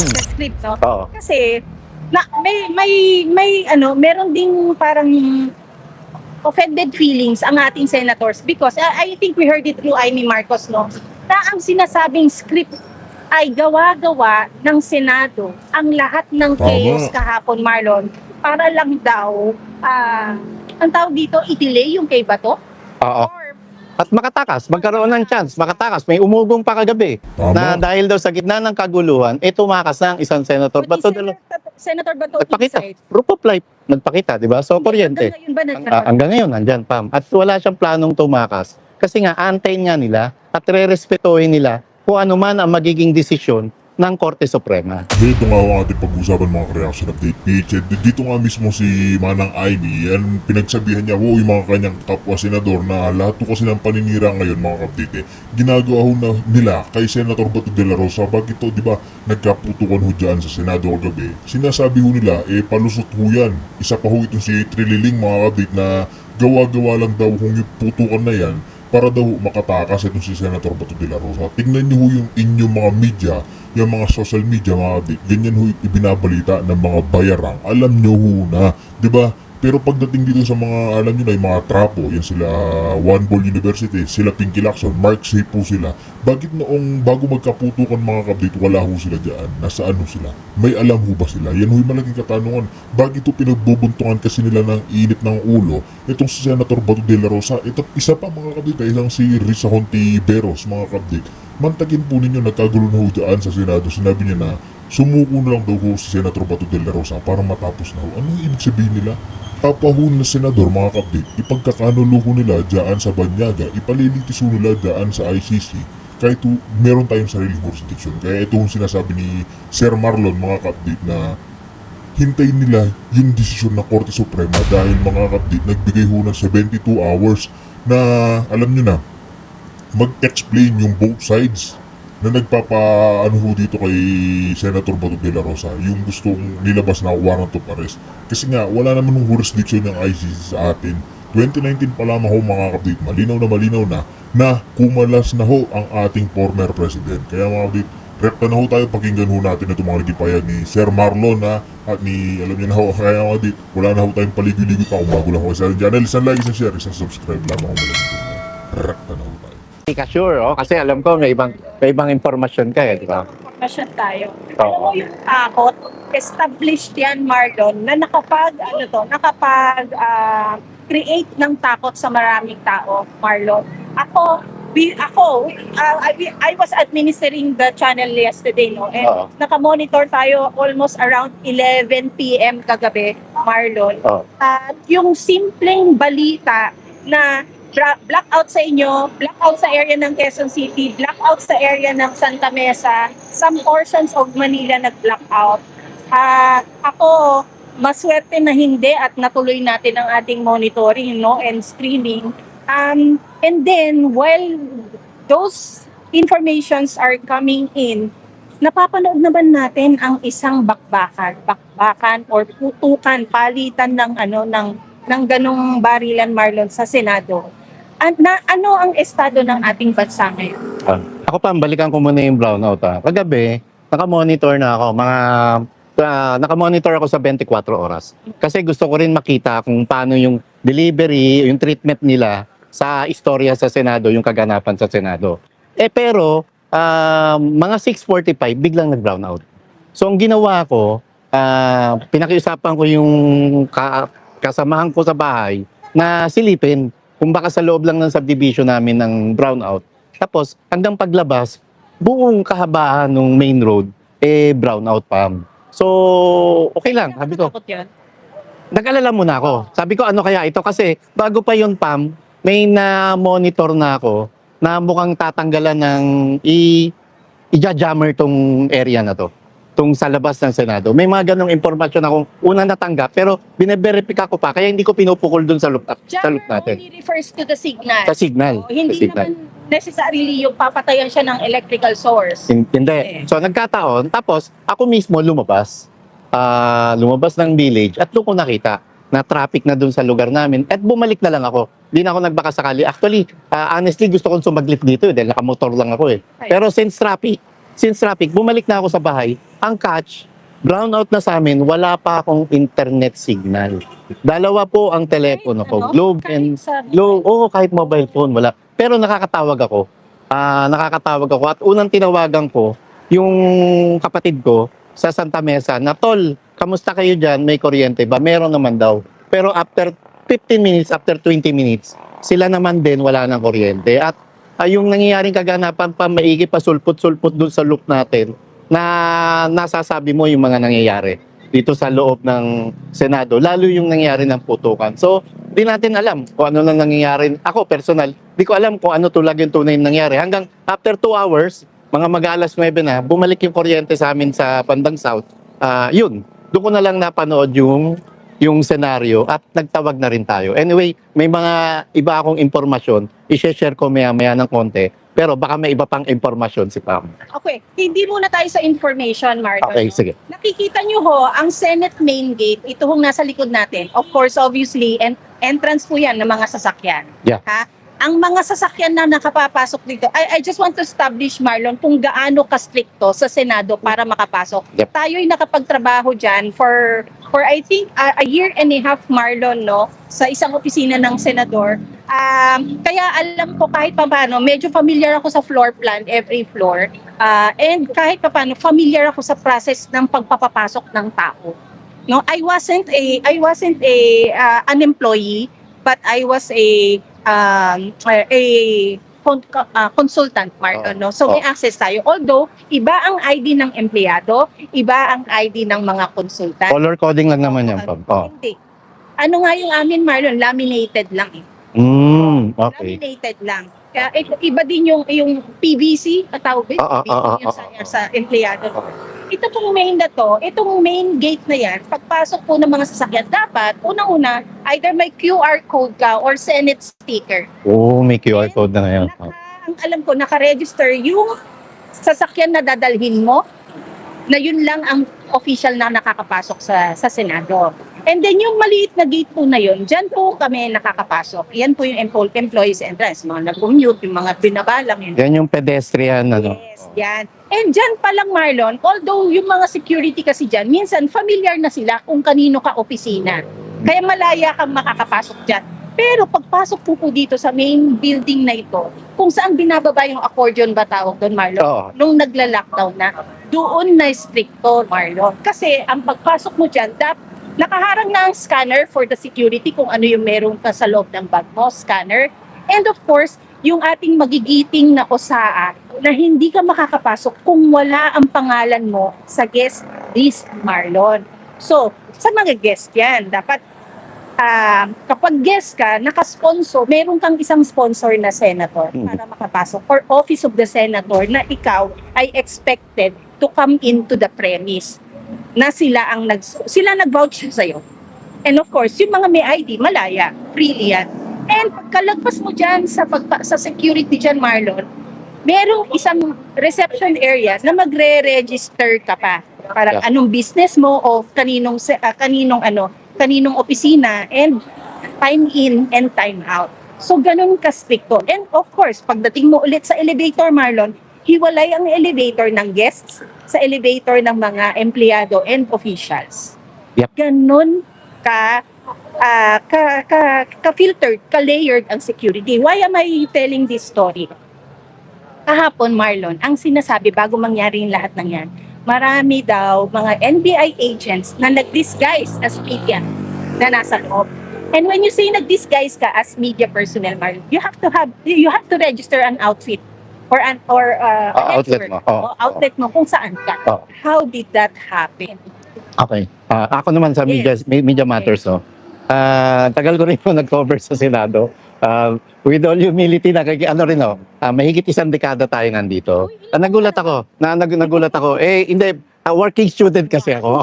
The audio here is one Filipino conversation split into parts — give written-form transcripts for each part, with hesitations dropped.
sa script, no? Oo. Kasi meron ding parang offended feelings ang ating senators because I think we heard it through Amy Marcos, no? Na ang sinasabing script ay gawa-gawa ng Senado ang lahat ng chaos kahapon, Marlon, para lang daw, ang tawag dito, i-delay yung kay Bato? Oo. Or At makatakas, magkaroon ng chance, makatakas. May umugong pa kagabi na dahil daw sa gitna ng kaguluhan, tumakas na ang isang senator. Bato de la Senator Bato nagpakita. decide. Proof of life, nagpakita, di ba? So, kuryente. Hanggang ngayon ba nagkaroon? Hanggang ngayon, nandyan, Pam. At wala siyang planong tumakas. Kasi nga, antayin nga nila at re-respetuhin nila kung ano man ang magiging desisyon ng Korte Suprema. Dito nga ang ating pag-usapan mga reaction update page. Dito nga mismo si Manang Amy, yan pinagsabihan niya, yung mga kanyang kapwa senador na lahat to kasi ng paninira ngayon mga kapatid. Ginagawa ho na nila kay Senator Bato de la Rosa. Bakit to, di ba, nagkaputukan ho dyan sa Senado kagabi. Sinasabi ho nila, palusot ho yan. Isa pa ho itong si Trililing mga kapatid na gawa-gawa lang daw kung yung putukan na yan para daw makatakas itong si Senator Bato de la Rosa. Tingnan niyo ho yung inyong mga media, yung mga social media mga kapatid, ganyan ho ibinabalita ng mga bayarang. Alam nyo ho na, di ba? Pero pagdating dito sa mga, alam nyo na, yung mga trapo, yan sila One Ball University, sila Pinky Lacson, Mark Say po sila. Bakit noong bago magkaputukan mga kapatid, wala ho sila dyan? Nasaan ho sila? May alam ho ba sila? Yan ho yung malaking katanungan. Bakit ho pinagbubuntungan kasi nila ng init ng ulo itong si Senator Bato de la Rosa? Ito, isa pa mga kapatid, isang si Risa Hontiveros mga kapatid. Mantagin po ninyo, nagkagulo na ho dyan sa Senado. Sinabi niya na sumuko na lang daw ho si Senator Bato de la Rosa para matapos na ho. Ano yung ibig sabihin nila? Papahun na senador mga kapatid, ipagkakanulo nila dyan sa Banyaga, ipalilitis nila dyan sa ICC kahit meron tayong sariling jurisdiction. Kaya ito yung sinasabi ni Sir Marlon mga kapatid na hintayin nila yung desisyon ng Korte Suprema dahil mga kapatid nagbigay ho ng 72 hours na alam nyo na mag-explain yung both sides na nagpapaano ho dito kay Senator Bato de la Rosa, yung gustong nilabas na warrant of arrest. Kasi nga, wala naman ng jurisdiction ng ICC sa atin. 2019 pa lamang ho mga kapatid, malinaw na kumalas na ho ang ating former president. Kaya mga kapatid, rekta na ho tayo, pakinggan ho natin itong mga nagipayag ni Sir Marlon at ni, alam niyo na ho, kaya mga kapatid, wala na ho tayong paligoy-ligoy pa kung bago lang ho sa channel. Isang like, isang share, isang subscribe lamang kung malaking tunay. Rekta na ho tayo. Hindi ka sure, kasi alam ko may ibang informasyon ka, di ba? Information tayo. Alam mo yung takot, established yan, Marlon, na create ng takot sa maraming tao, Marlon. I was administering the channel yesterday, no? And naka-monitor tayo almost around 11 p.m. kagabi, Marlon. At yung simpleng balita na blackout sa inyo, blackout sa area ng Quezon City, blackout sa area ng Santa Mesa, some portions of Manila nag-blackout. Ako, maswerte na hindi at natuloy natin ang ating monitoring, no, and streaming. And then, while those informations are coming in, napapanood naman natin ang isang bakbakan or putukan, palitan ng ganong barilan, Marlon, sa Senado. Ano ang estado ng ating bansa ngayon? Ako pa, balikan ko muna yung brownout. Kagabi, nakamonitor na ako. Nakamonitor ako sa 24 oras. Kasi gusto ko rin makita kung paano yung delivery, yung treatment nila sa istorya sa Senado, yung kaganapan sa Senado. Pero, mga 6:45, biglang nag-brownout. So, ang ginawa ko, pinakiusapan ko yung kasamahan ko sa bahay na silipin kung baka sa loob lang ng subdivision namin ng brownout. Tapos, hanggang paglabas, buong kahabaan ng main road, brownout pa. So, okay lang. Sabi ko, nag-alala muna ako. Sabi ko, ano kaya ito? Kasi, bago pa yun, Pam, may na-monitor na ako na mukhang tatanggalan ng i-jammer tong area na to. Tung sa labas ng Senado. May mga ganong impormasyon akong unang natanggap pero bine-verify ko pa kaya hindi ko pinupukol dun sa loop Jammer natin. only refers to the signal. Sa signal. Hindi naman necessarily yung papatayan siya ng electrical source. Hindi. So nagkataon, tapos ako mismo lumabas. Lumabas ng village at doon ko nakita na traffic na dun sa lugar namin at bumalik na lang ako. Hindi na ako nagbaka sakali. Actually, honestly gusto kong sumaglit dito dahil nakamotor lang ako . Pero since since traffic, bumalik na ako sa bahay. Ang catch, brownout na sa amin, wala pa akong internet signal. Dalawa po ang telepono ko, Globe and Globe. Oo, kahit mobile phone, wala. Pero nakakatawag ako. At unang tinawagan ko, yung kapatid ko sa Santa Mesa na, "Tol, kamusta kayo dyan? May kuryente ba?" Meron naman daw. Pero after 15 minutes, after 20 minutes, sila naman din wala ng kuryente. At yung nangyayaring kaganapan pa, maigi pa sulpot-sulpot dun sa loop natin na nasasabi mo yung mga nangyayari dito sa loob ng Senado, lalo yung nangyayari ng putukan. So, di natin alam kung ano na nangyayari. Ako, personal, di ko alam kung ano tulag yung tunay na nangyari. Hanggang after 2 hours, mga mag-alas 9 na, bumalik yung kuryente sa amin sa bandang south. Yun, doon ko na lang napanood yung senaryo at nagtawag na rin tayo. Anyway, may mga iba akong impormasyon, i-share ko maya-maya ng konti, pero baka may iba pang impormasyon si Pam. Okay, hindi muna tayo sa information, Marlon. Okay, no? sige. Nakikita nyo ho, ang Senate main gate, ito hong nasa likod natin. Of course, obviously, entrance po yan ng mga sasakyan. Yeah. Ha? Ang mga sasakyan na nakapapasok dito, I just want to establish, Marlon, kung gaano ka-stricto sa Senado para makapasok. Yep. Tayo'y nakapagtrabaho dyan for I think, a year and a half, Marlon, no? Sa isang opisina ng senador. Kaya alam ko kahit paano, medyo familiar ako sa floor plan, every floor. And kahit paano, familiar ako sa process ng pagpapapasok ng tao. No, I wasn't an employee, but I was a consultant, Marlon, no? So may access tayo. Although, iba ang ID ng empleyado, iba ang ID ng mga consultant. Color coding lang naman yan, Pam. Hindi. Ano nga yung amin, Marlon? Laminated lang eh. Okay. Laminated lang. Kaya iba din yung PVC, tawag din, PVC yung sa empleyado. Ito pong main na to, itong main gate na yan, pagpasok po ng mga sasakyan, dapat, unang-una, either may QR code ka or Senate sticker. May QR code na ngayon. Ang alam ko, naka-register yung sasakyan na dadalhin mo, na yun lang ang official na nakakapasok sa Senado. And then yung maliit na gate po na yun, dyan po kami nakakapasok. Yan po yung employees entrance, mga nag-commute, yung mga binabalang. Yan yung pedestrian, ano? Yes, yan. And dyan pa lang, Marlon, although yung mga security kasi dyan, minsan familiar na sila kung kanino ka opisina. Kaya malaya kang makakapasok dyan. Pero pagpasok po dito sa main building na ito, kung saan binababa yung accordion ba tawag doon, Marlon? Oo. Nung nagla-lockdown na, doon na stricto, Marlon. Kasi ang pagpasok mo dyan, nakaharang na ang scanner for the security kung ano yung meron ka sa loob ng bag mo, scanner. And of course, yung ating magigiting na OSAA na hindi ka makakapasok kung wala ang pangalan mo sa guest list, Marlon. So, sa mga guest yan, dapat kapag guest ka, nakasponsor, meron kang isang sponsor na senator para makapasok or office of the senator na ikaw ay expected to come into the premise na sila nag-vouch sa'yo. And of course, yung mga may ID, malaya, freely yan. And pagkalagpas mo dyan sa security dyan, Marlon, merong isang reception area na magre-register ka pa. Parang anong business mo o kaninong opisina and time in and time out. So, ganun ka-stricto. And of course, pagdating mo ulit sa elevator, Marlon, hiwalay ang elevator ng guests sa elevator ng mga empleyado and officials. Yep. Ganun ka-filtered, ka-layered ang security. Why am I telling this story? Kahapon, Marlon, ang sinasabi bago mangyari yung lahat ng yan, marami daw mga NBI agents na nag-disguise as media na nasa loob. And when you say nag-disguise ka as media personnel, Marlon, you have to register an outfit or outlet mo. Outlet mo kung saan ka. How did that happen? Okay. Ako naman sa media matters, no? Tagal ko rin po nag-cover sa Senado. With all humility, mahigit 1 dekada tayo nandito. Nagulat ako. Nagulat ako. Hindi, working student kasi ako.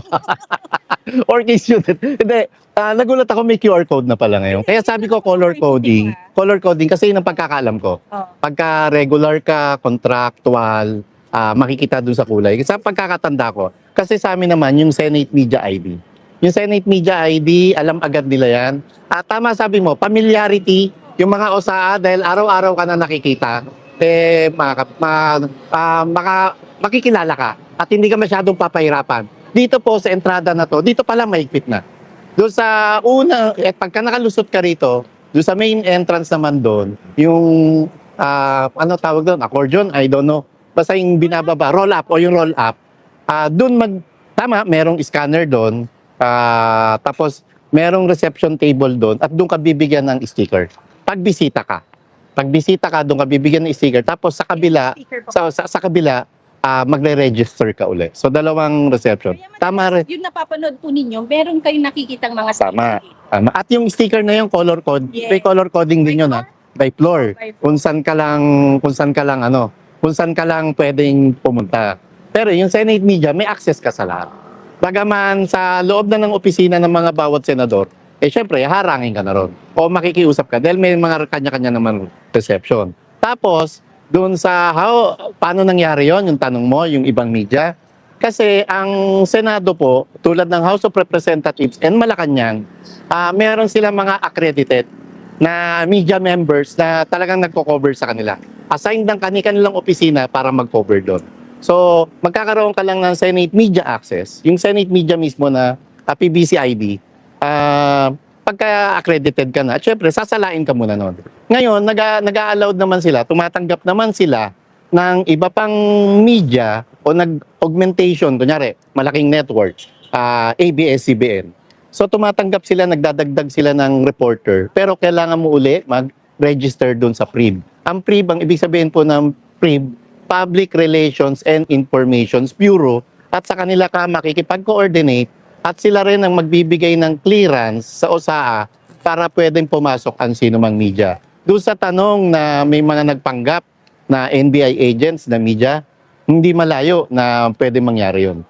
Working student. Hindi, nagulat ako may QR code na pala ngayon. Kaya sabi ko color coding. Color coding kasi yun ang pagkakaalam ko. Pagka regular ka, contractual, makikita dun sa kulay. Sa pagkakatanda ko, kasi sa amin naman yung Senate Media ID. Yung Senate Media ID, alam agad nila yan. Tama sabi mo, familiarity, yung mga OSAA dahil araw-araw ka na nakikita. makikilala ka at hindi ka masyadong papahirapan. Dito po sa entrada na to, dito pala mahigpit na. Doon sa una, pagka nakalusot ka rito, doon sa main entrance naman doon, yung ano tawag doon, accordion, I don't know. Basta yung binababa, roll up o yung roll up. Doon tama, merong scanner doon. Tapos merong reception table doon at doon ka bibigyan ng sticker. Pagbisita ka, doon ka bibigyan ng sticker. Tapos sa kabila, sa kabila, magre-register ka uli. So, dalawang reception. Tama rin. Yung napapanood po ninyo, meron kayong nakikitang mga Tama. sticker. At yung sticker na yung color code, Yes. may color coding din yun by floor. By floor. Kung saan ka lang pwedeng pumunta. Pero yung Senate Media, may access ka sa lahat. Bagaman sa loob na ng opisina ng mga bawat senador, syempre, harangin ka na ron. O makikiusap ka dahil may mga kanya-kanya naman reception. Tapos, doon sa paano nangyari yon yung tanong mo, yung ibang media. Kasi ang Senado po, tulad ng House of Representatives and Malacanang, meron sila mga accredited na media members na talagang nagko-cover sa kanila. Assigned ng kanilang opisina para mag-cover doon. So, magkakaroon ka lang ng Senate Media Access, yung Senate Media mismo na PBCID, pagka accredited ka na, syempre, sasalain ka muna nun. Ngayon, nag-a-allowed naman sila, tumatanggap naman sila ng iba pang media o nag-augmentation, kunyari, malaking network, ABS-CBN. So, tumatanggap sila, nagdadagdag sila ng reporter, pero kailangan mo uli mag-register dun sa PRIB. Ang PRIB, ang ibig sabihin po ng PRIB, Public Relations and Information Bureau, at sa kanila ka makikipag-coordinate at sila rin ang magbibigay ng clearance sa OSAA para pwedeng pumasok ang sino mang media. Doon sa tanong na may mga nagpanggap na NBI agents na media, hindi malayo na pwede mangyari yun.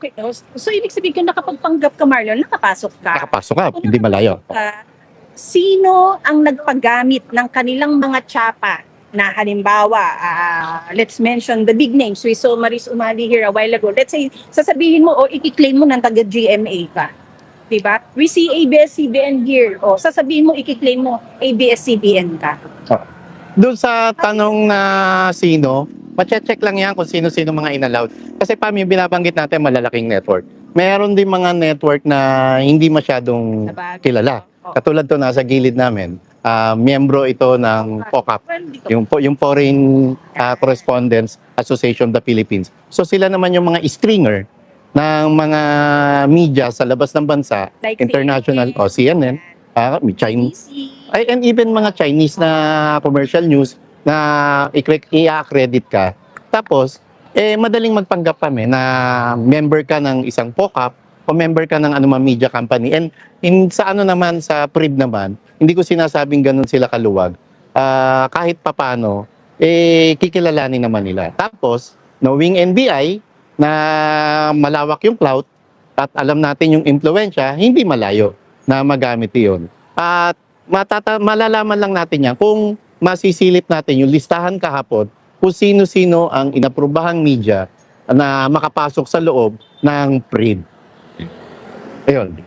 Okay. So, ibig sabihin kung nakapagpanggap ka, Marlon, nakapasok ka. Nakapasok ka, hindi malayo. Sino ang nagpagamit ng kanilang mga tsapa na halimbawa, let's mention the big names. We saw Maris Umali here a while ago. Let's say, sasabihin mo o i-claim mo ng taga-GMA ka. Diba? We see ABS-CBN here. O, sasabihin mo, i-claim mo ABS-CBN ka. Doon sa tanong na sino, ma-check lang yan kung sino-sino mga inallowed. Kasi yung binabanggit natin, malalaking network. Meron din mga network na hindi masyadong kilala. Katulad to nasa gilid namin. Miyembro ito ng POCAP, yung Foreign Correspondents Association of the Philippines. So sila naman yung mga stringer ng mga media sa labas ng bansa, Like international, CNN, Chinese, and even mga Chinese na commercial news na i-accredit ka. Tapos, madaling magpanggap kami na member ka ng isang POCAP o member ka ng anumang media company. And sa naman, sa PRIB naman, hindi ko sinasabing ganun sila kaluwag. Kahit papano, kikilalanin naman nila. Tapos, knowing NBI na malawak yung clout at alam natin yung impluensya, hindi malayo na magamit iyon. At malalaman lang natin yan kung masisilip natin yung listahan kahapon kung sino-sino ang inaprobahang media na makapasok sa loob ng PRIB. Ayun.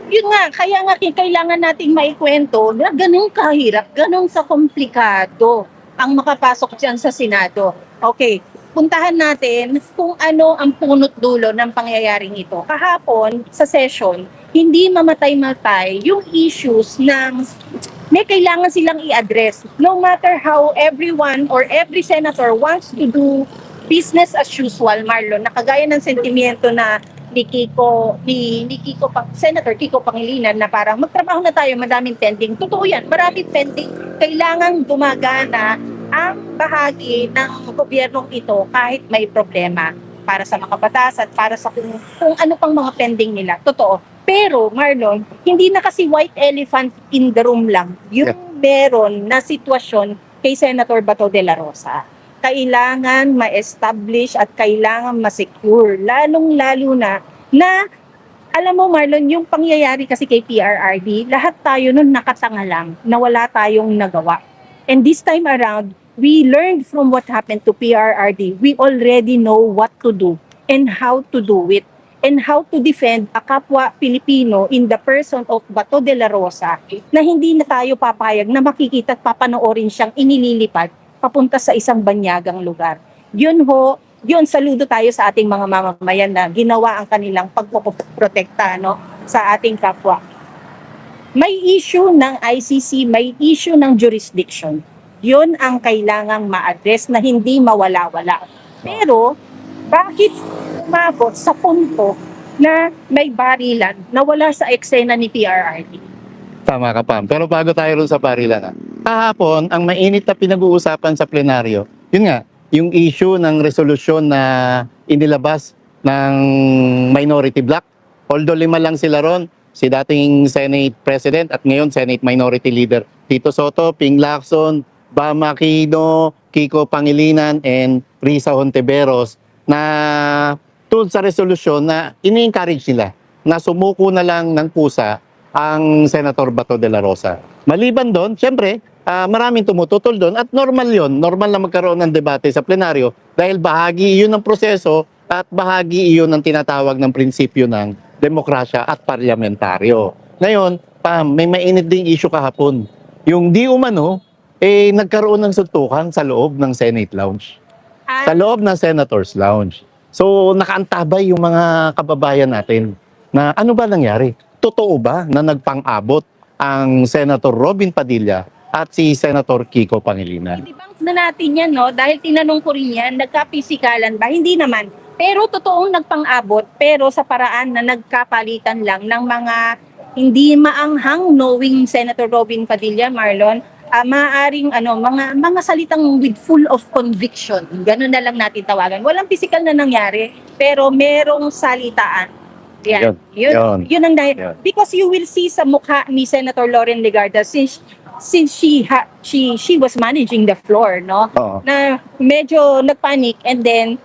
Yun nga, kaya nga kailangan nating maikwento na ganun kahirap, ganun komplikado ang makapasok dyan sa Senado. Okay, puntahan natin kung ano ang punot dulo ng pangyayaring ito. Kahapon, sa session, hindi mamatay-matay yung issues ng may kailangan silang i-address. No matter how everyone or every senator wants to do business as usual, Marlon, nakagaya ng sentimiento na Senator Kiko Pangilinan na parang magtrabaho na tayo, madaming pending. Totoo yan, maraming pending. Kailangang gumagana ang bahagi ng gobyernong ito kahit may problema para sa mga batas at para sa kung ano pang mga pending nila. Totoo. Pero, Marlon, hindi na kasi white elephant in the room lang. Yung meron na sitwasyon kay Senator Bato de la Rosa. Kailangan ma-establish at kailangan ma-secure. Lalong-lalo na alam mo Marlon, yung pangyayari kasi kay PRRD, lahat tayo nun nakatanga lang na wala tayong nagawa. And this time around, we learned from what happened to PRRD. We already know what to do and how to do it and how to defend a kapwa Pilipino in the person of Bato de la Rosa na hindi na tayo papayag na makikita at papanoorin siyang inililipad papunta sa isang banyagang lugar. Yun, saludo tayo sa ating mga mamamayan na ginawa ang kanilang pagpoprotekta, no, sa ating kapwa. May issue ng ICC, may issue ng jurisdiction. Yun ang kailangang ma-address na hindi mawala-wala. Pero, bakit umabot sa punto na may barilan na wala sa eksena ni PRRD? Tama ka, Pam. Pero bago tayo rin sa barilan, kahapon, ang mainit na pinag-uusapan sa plenaryo, yun nga, yung issue ng resolusyon na inilabas ng minority bloc. Although 5 lang sila ron, si dating Senate President at ngayon Senate Minority Leader Tito Soto, Ping Lacson, Bam Aquino, Kiko Pangilinan, and Risa Hontiveros na tungkol sa resolusyon na ini-encourage nila na sumuko na lang ng pusa ang Senator Bato de la Rosa. Maliban doon, syempre, maraming tumututol doon at normal yon, normal na magkaroon ng debate sa plenaryo dahil bahagi iyon ng proseso at bahagi iyon ng tinatawag ng prinsipyo ng demokrasya at parlamentaryo. Ngayon, may mainit ding issue kahapon. Yung di umano, nagkaroon ng suntukan sa loob ng Senate Lounge. Sa loob ng Senator's Lounge. So, nakaantabay yung mga kababayan natin na ano ba nangyari? Totoo ba na nagpang-abot ang Senator Robin Padilla at si Senator Kiko Pangilinan? I-debunk na natin yan, no? Dahil tinanong ko rin yan, nagkapisikalan ba? Hindi naman. Pero totoong nagpang-abot, pero sa paraan na nagkapalitan lang ng mga hindi maanghang knowing Senator Robin Padilla, Marlon, maaaring mga salitang with full of conviction. Ganun na lang natin tawagan. Walang physical na nangyari, pero merong salitaan. Yan. Yun ang dahil. Yun. Because you will see sa mukha ni Senator Lauren Legarda since she was managing the floor, no? Oo. Na medyo nagpanic and then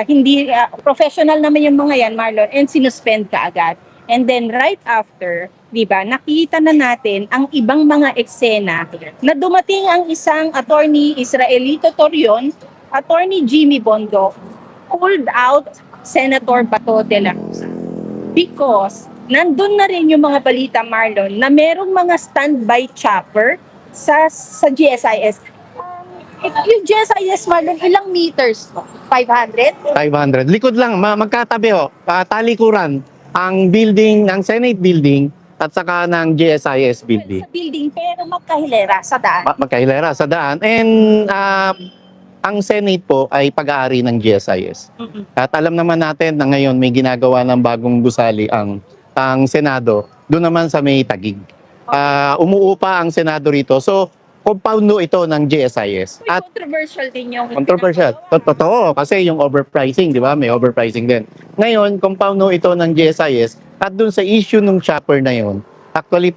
hindi professional naman yung mga yan, Marlon, and sinuspend ka agad. And then right after, 'di ba, nakita na natin ang ibang mga eksena na dumating ang isang attorney Israelito Torion, attorney Jimmy Bondo, pulled out Senator Bato de la Rosa. Because nandun na rin yung mga balita, Marlon, na merong mga standby chopper sa GSIS. Yung GSIS, Marlon, ilang meters? 500? 500. Likod lang, magkatabi talikuran ang building, ang Senate building at saka ng GSIS building. Sa building, pero magkahilera sa daan. Magkahilera sa daan. And ang Senate po ay pag-aari ng GSIS. At alam naman natin na ngayon may ginagawa ng bagong gusali ang Senado, doon naman sa may Taguig. Umuupa ang Senado rito. So, compound no ito ng GSIS. At controversial din yung controversial. Totoo, kasi yung overpricing, di ba? May overpricing din. Ngayon, compound no ito ng GSIS at dun sa issue ng chopper na yon. Actually,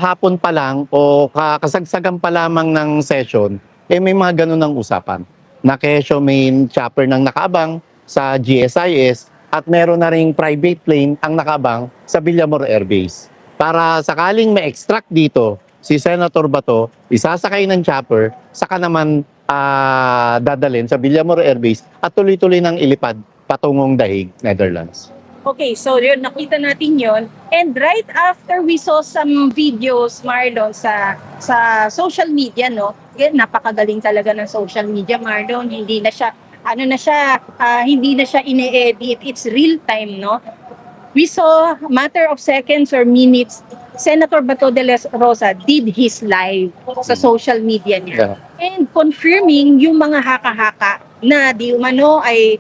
hapon pa lang o kasagsagan pa lamang ng session, may mga ganun ng usapan. Na kesyo may chopper ng nakaabang sa GSIS at meron na ring private plane ang nakaabang sa Villamor Air Base. Para sakaling ma-extract dito si Senator Bato, isasakay ng chopper, saka naman dadalhin sa Villamor Air Base at tuloy-tuloy nang ilipad patungong Dahig, Netherlands. Okay, so yun, nakita natin yun. And right after we saw some videos, Marlon, sa social media, no? Yan, napakagaling talaga ng social media, Marlon. Hindi na siya, hindi na siya ine-edit. It's real time, no? We saw, matter of seconds or minutes, Senator Bato de la Rosa did his live sa social media niya. Yeah. And confirming yung mga haka-haka na di umano ay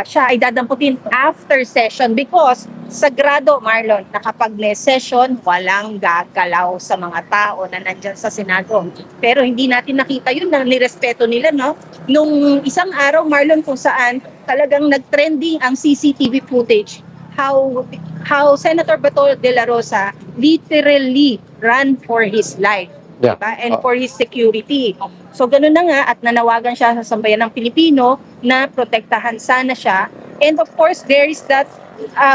siya ay dadamputin after session because sagrado, Marlon, na kapag may session, walang gagalaw sa mga tao na nandyan sa Senado. Pero hindi natin nakita yun na nirespeto nila, no? Nung isang araw, Marlon, kung saan talagang nag-trending ang CCTV footage, how Senator Bato de la Rosa literally ran for his life. Yeah. Diba? And for his security. So ganun na nga at nanawagan siya sa sambayan ng Pilipino na protektahan sana siya. And of course, there is that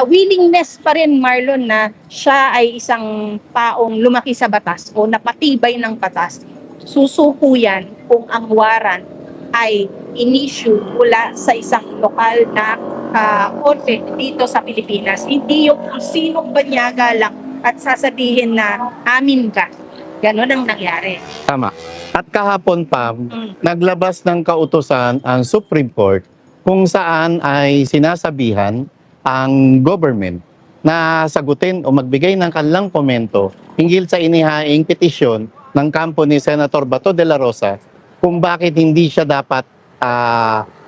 willingness pa rin, Marlon, na siya ay isang taong lumaki sa batas o napatibay ng batas. Susuko yan kung ang warrant ay in-issue mula sa isang lokal na korte dito sa Pilipinas. Hindi yung sinong banyaga lang at sasabihin na amin ka. Ganon ang nangyari. Tama. At kahapon pa, Mm. naglabas ng kautusan ang Supreme Court kung saan ay sinasabihan ang government na sagutin o magbigay ng kanilang komento hinggil sa inihaing petisyon ng kampo ni Senator Bato de la Rosa kung bakit hindi siya dapat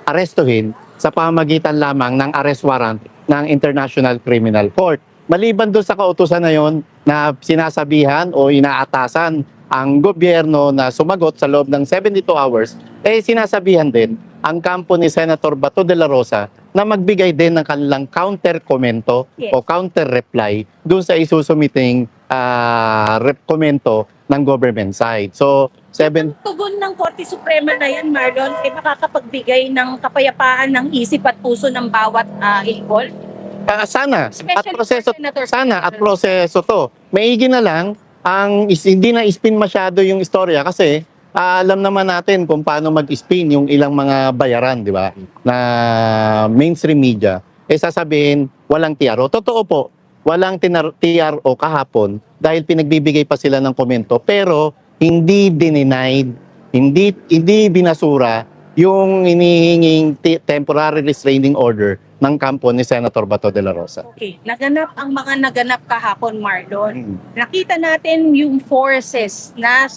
arestuhin sa pamamagitan lamang ng arrest warrant ng International Criminal Court. Maliban doon sa kautusan na yon na sinasabihan o inaatasan ang gobyerno na sumagot sa loob ng 72 hours, sinasabihan din ang kampo ni Senator Bato de la Rosa na magbigay din ng kanilang counter-komento Yes. o counter-reply doon sa isusumiting komento ng government side. So, Ang tugon ng Korte Suprema na yan, Marlon, ay makakapagbigay ng kapayapaan ng isip at puso ng bawat involved. sana at Especially proseso for Senator at proseso to. Maigi na lang hindi na spin masyado yung istorya kasi alam naman natin kung paano mag-spin yung ilang mga bayaran, di ba? Na mainstream media sasabihin walang TRO. Totoo po, walang TRO kahapon dahil pinagbibigay pa sila ng komento pero hindi denied, hindi binasura yung hinihinging temporary restraining order ng kampo ni Senator Bato de la Rosa. Okay, naganap ang mga naganap kahapon, Marlon. Mm. Nakita natin yung forces na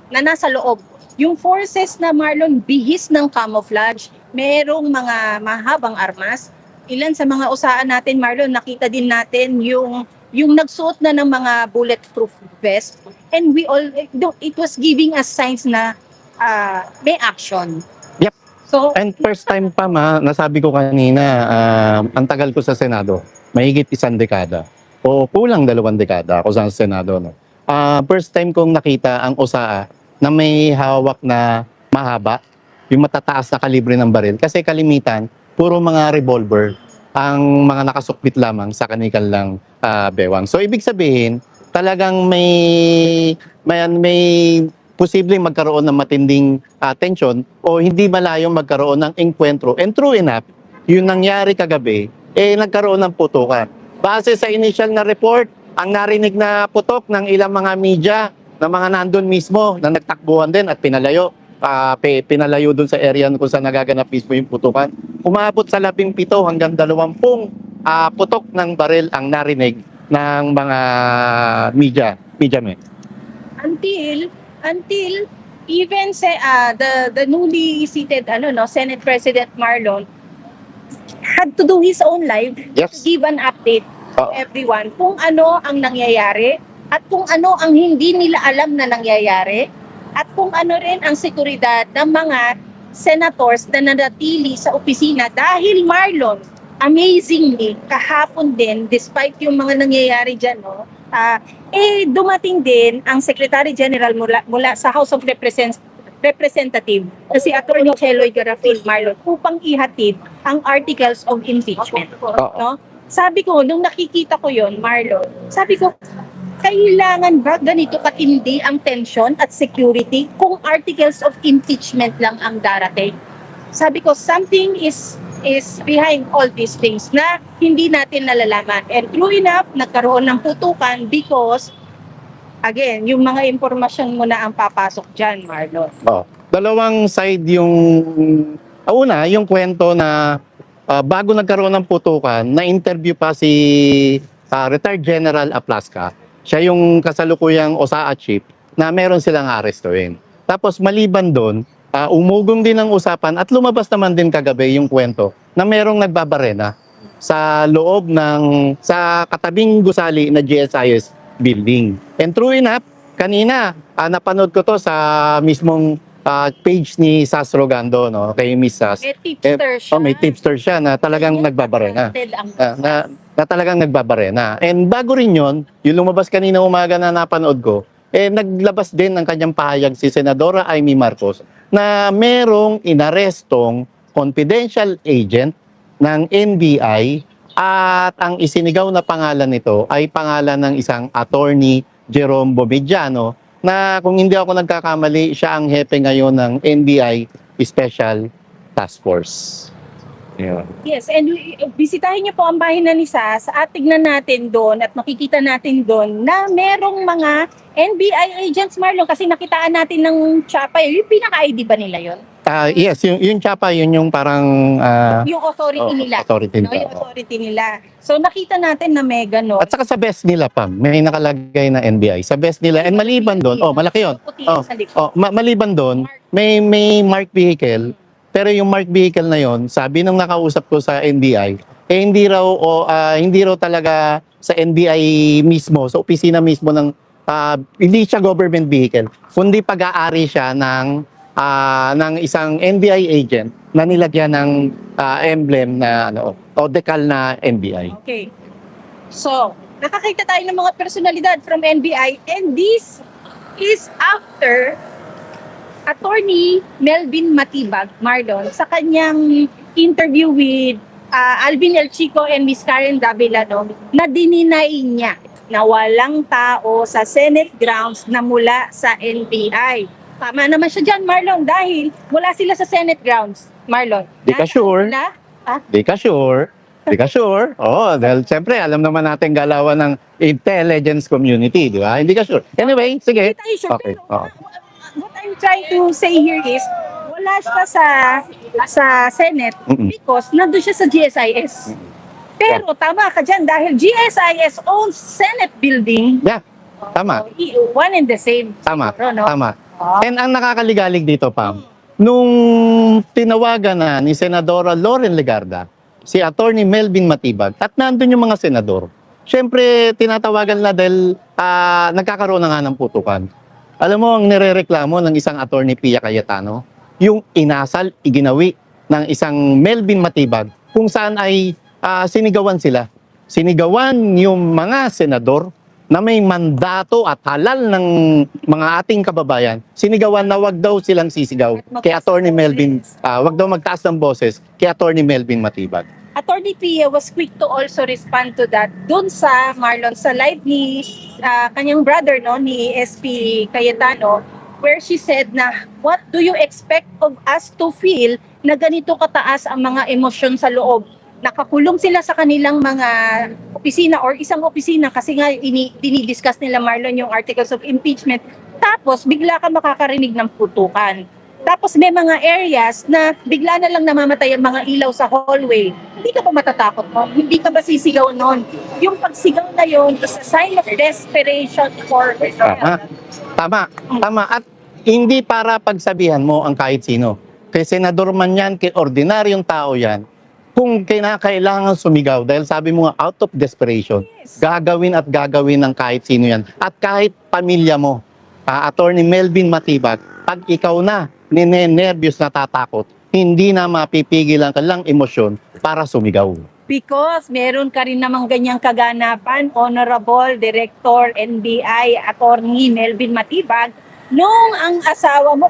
nasa loob. Yung forces na, Marlon, bihis ng camouflage, merong mga mahabang armas. Ilan sa mga usaan natin, Marlon, nakita din natin yung nagsuot na ng mga bulletproof vest. And it was giving us signs na may action. Yep. So, And first time pa nasabi ko kanina, ang tagal ko sa Senado, mahigit 1 dekada o kulang 2 dekada ako sa Senado. No? First time kong nakita ang USAA na may hawak na mahaba, yung matataas na kalibre ng baril. Kasi kalimitan, puro mga revolver ang mga nakasukbit lamang sa kanilang bewang. So ibig sabihin, talagang may posibleng magkaroon ng matinding tension o hindi malayong magkaroon ng engkwentro. And true enough, yung nangyari kagabi, nagkaroon ng putukan. Base sa initial na report, ang narinig na putok ng ilang mga media na mga nandun mismo na nagtakbuhan din at pinalayo. Pinalayo dun sa area kung saan nagaganap mismo yung putukan. Umabot sa 17 hanggang 20 putok ng baril ang narinig ng mga media men. Until even the newly seated Senate President Marlon had to do his own live Yes. to give an update to Oo. everyone kung ano ang nangyayari at kung ano ang hindi nila alam na nangyayari at kung ano rin ang seguridad ng mga senators na nanatili sa opisina dahil, Marlon, amazingly, kahapon din, despite yung mga nangyayari dyan, dumating din ang Secretary General mula sa House of Representative na si Atty. Cheloy Garafil, Marlon, upang ihatid ang articles of impeachment. No? Sabi ko, nung nakikita ko yon, Marlon, sabi ko, kailangan ba ganito katindi ang tension at security kung articles of impeachment lang ang darating? Sabi ko, something is behind all these things na hindi natin nalalaman. And true enough, nagkaroon ng putukan because, again, yung mga impormasyon mo na ang papasok dyan, Marlon. Dalawang side yung una, yung kwento na bago nagkaroon ng putukan, na-interview pa si retired General Aplasca. Siya yung kasalukuyang OSAA chief na meron silang arestuhin. Tapos maliban doon, umugong din ang usapan at lumabas naman din kagabi yung kwento na merong nagbabarena sa loob sa katabing gusali na GSIS building. And true enough, kanina napanood ko to sa mismong page ni Sas Rogando, no, kay Miss Sas. May tipster siya. May tipster siya na talagang nagbabarena. Na talagang nagbabarena. And bago rin yun, yung lumabas kanina umaga na napanood ko, naglabas din ng kanyang pahayag si Senadora Amy Marcos na merong inarestong confidential agent ng NBI at ang isinigaw na pangalan nito ay pangalan ng isang attorney Jerome Bomediano na kung hindi ako nagkakamali, siya ang hepe ngayon ng NBI Special Task Force. Yeah. Yes, and bisitahin niyo po ang bahay na ni Sas at tignan natin doon at makikita natin doon na merong mga NBI agents, Marlon, kasi nakitaan natin ng tsapa. Yung pinaka-ID ba nila yon? Yes, yung Chapa, yun yung parang Yung authority nila. authority No, nila. yung authority nila. So nakita natin na may gano'n. At saka sa best nila pa, may nakalagay na NBI. Sa best nila, and maliban doon, malaki yun. Puti yun sa likod. Maliban doon, may marked vehicle, pero yung marked vehicle na yon, sabi nung nakausap ko sa NBI, hindi raw talaga sa NBI mismo, sa opisina mismo ng hindi siya government vehicle, kundi pag-aari siya ng isang NBI agent na nilagyan ng emblem na o decal na NBI. Okay. So, nakakita tayo ng mga personalidad from NBI, and this is after Attorney Melvin Matibag, Marlon, sa kanyang interview with Alvin El Chico and Miss Karen Davila, na dininay niya na walang tao sa Senate grounds na mula sa NBI. Tama naman siya dyan, Marlon, dahil wala sila sa Senate grounds, Marlon. Di ka sure? Sila? Di ka sure? Di ka sure? Oo, dahil siyempre alam naman natin galawan ng intelligence community, di ba? Hindi ka sure. Anyway, sige. Hindi tayo sure, Okay. pero what I'm trying to say here is, wala siya sa Senate because nandun siya sa GSIS. Pero tama ka dyan, dahil GSIS owns Senate building. Yeah, tama. One and the same. Tama, Siguro, no? tama. And ang nakakaligalig dito, Pam, nung tinawagan na ni Senadora Loren Legarda, si Attorney Melvin Matibag, at nandun yung mga senador, syempre tinatawagan na dahil nagkakaroon na nga ng putukan. Alam mo, ang nirereklamo ng isang Attorney Pia Cayetano, yung inasal, iginawi ng isang Melvin Matibag, kung saan ay sinigawan sila. Sinigawan yung mga senador na may mandato at halal ng mga ating kababayan, sinigawan na wag daw silang sisigaw kay Attorney Melvin, wag daw magtaas ng boses kay Attorney Melvin Matibag. Attorney Pia was quick to also respond to that dun sa Marlon, sa live ni kanyang brother, ni SP Cayetano, where she said na, what do you expect of us to feel na ganito kataas ang mga emosyon sa loob? Nakakulong sila sa kanilang mga opisina or isang opisina kasi nga dinidiscuss nila, Marlon, yung articles of impeachment. Tapos bigla ka makakarinig ng putukan. Tapos may mga areas na bigla na lang namamatay ang mga ilaw sa hallway. Hindi ka ba matatakot mo? Hindi ka ba sisigaw nun? Yung pagsigaw na yun is a sign of desperation for Tama. At hindi para pagsabihan mo ang kahit sino. Kay senador man yan, kay ordinaryong tao yan, kung kailangan sumigaw, dahil sabi mo nga, out of desperation, gagawin ng kahit sino yan. At kahit pamilya mo, Attorney Melvin Matibag, pag ikaw na ninenervyos na tatakot, hindi na mapipigil ang kanilang emosyon para sumigaw. Because meron ka rin namang ganyang kaganapan, Honorable Director NBI Attorney Melvin Matibag, nung ang asawa mo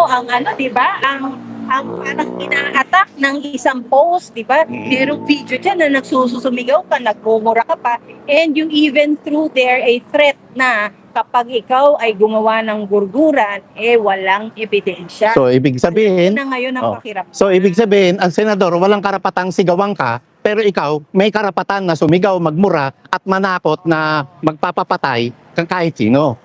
ang di ba, ang parang ina-attack ng isang post, di ba? Merong video dyan na nagsusumigaw ka, nagmumura ka pa, and you even threw there a threat na kapag ikaw ay gumawa ng gurguran, walang ebidensya. So, ibig sabihin, na ngayon ang pakirap. So, ibig sabihin, ang senador, walang karapatang sigawan ka, pero ikaw, may karapatan na sumigaw, magmura, at manakot na magpapapatay kang kahit sino.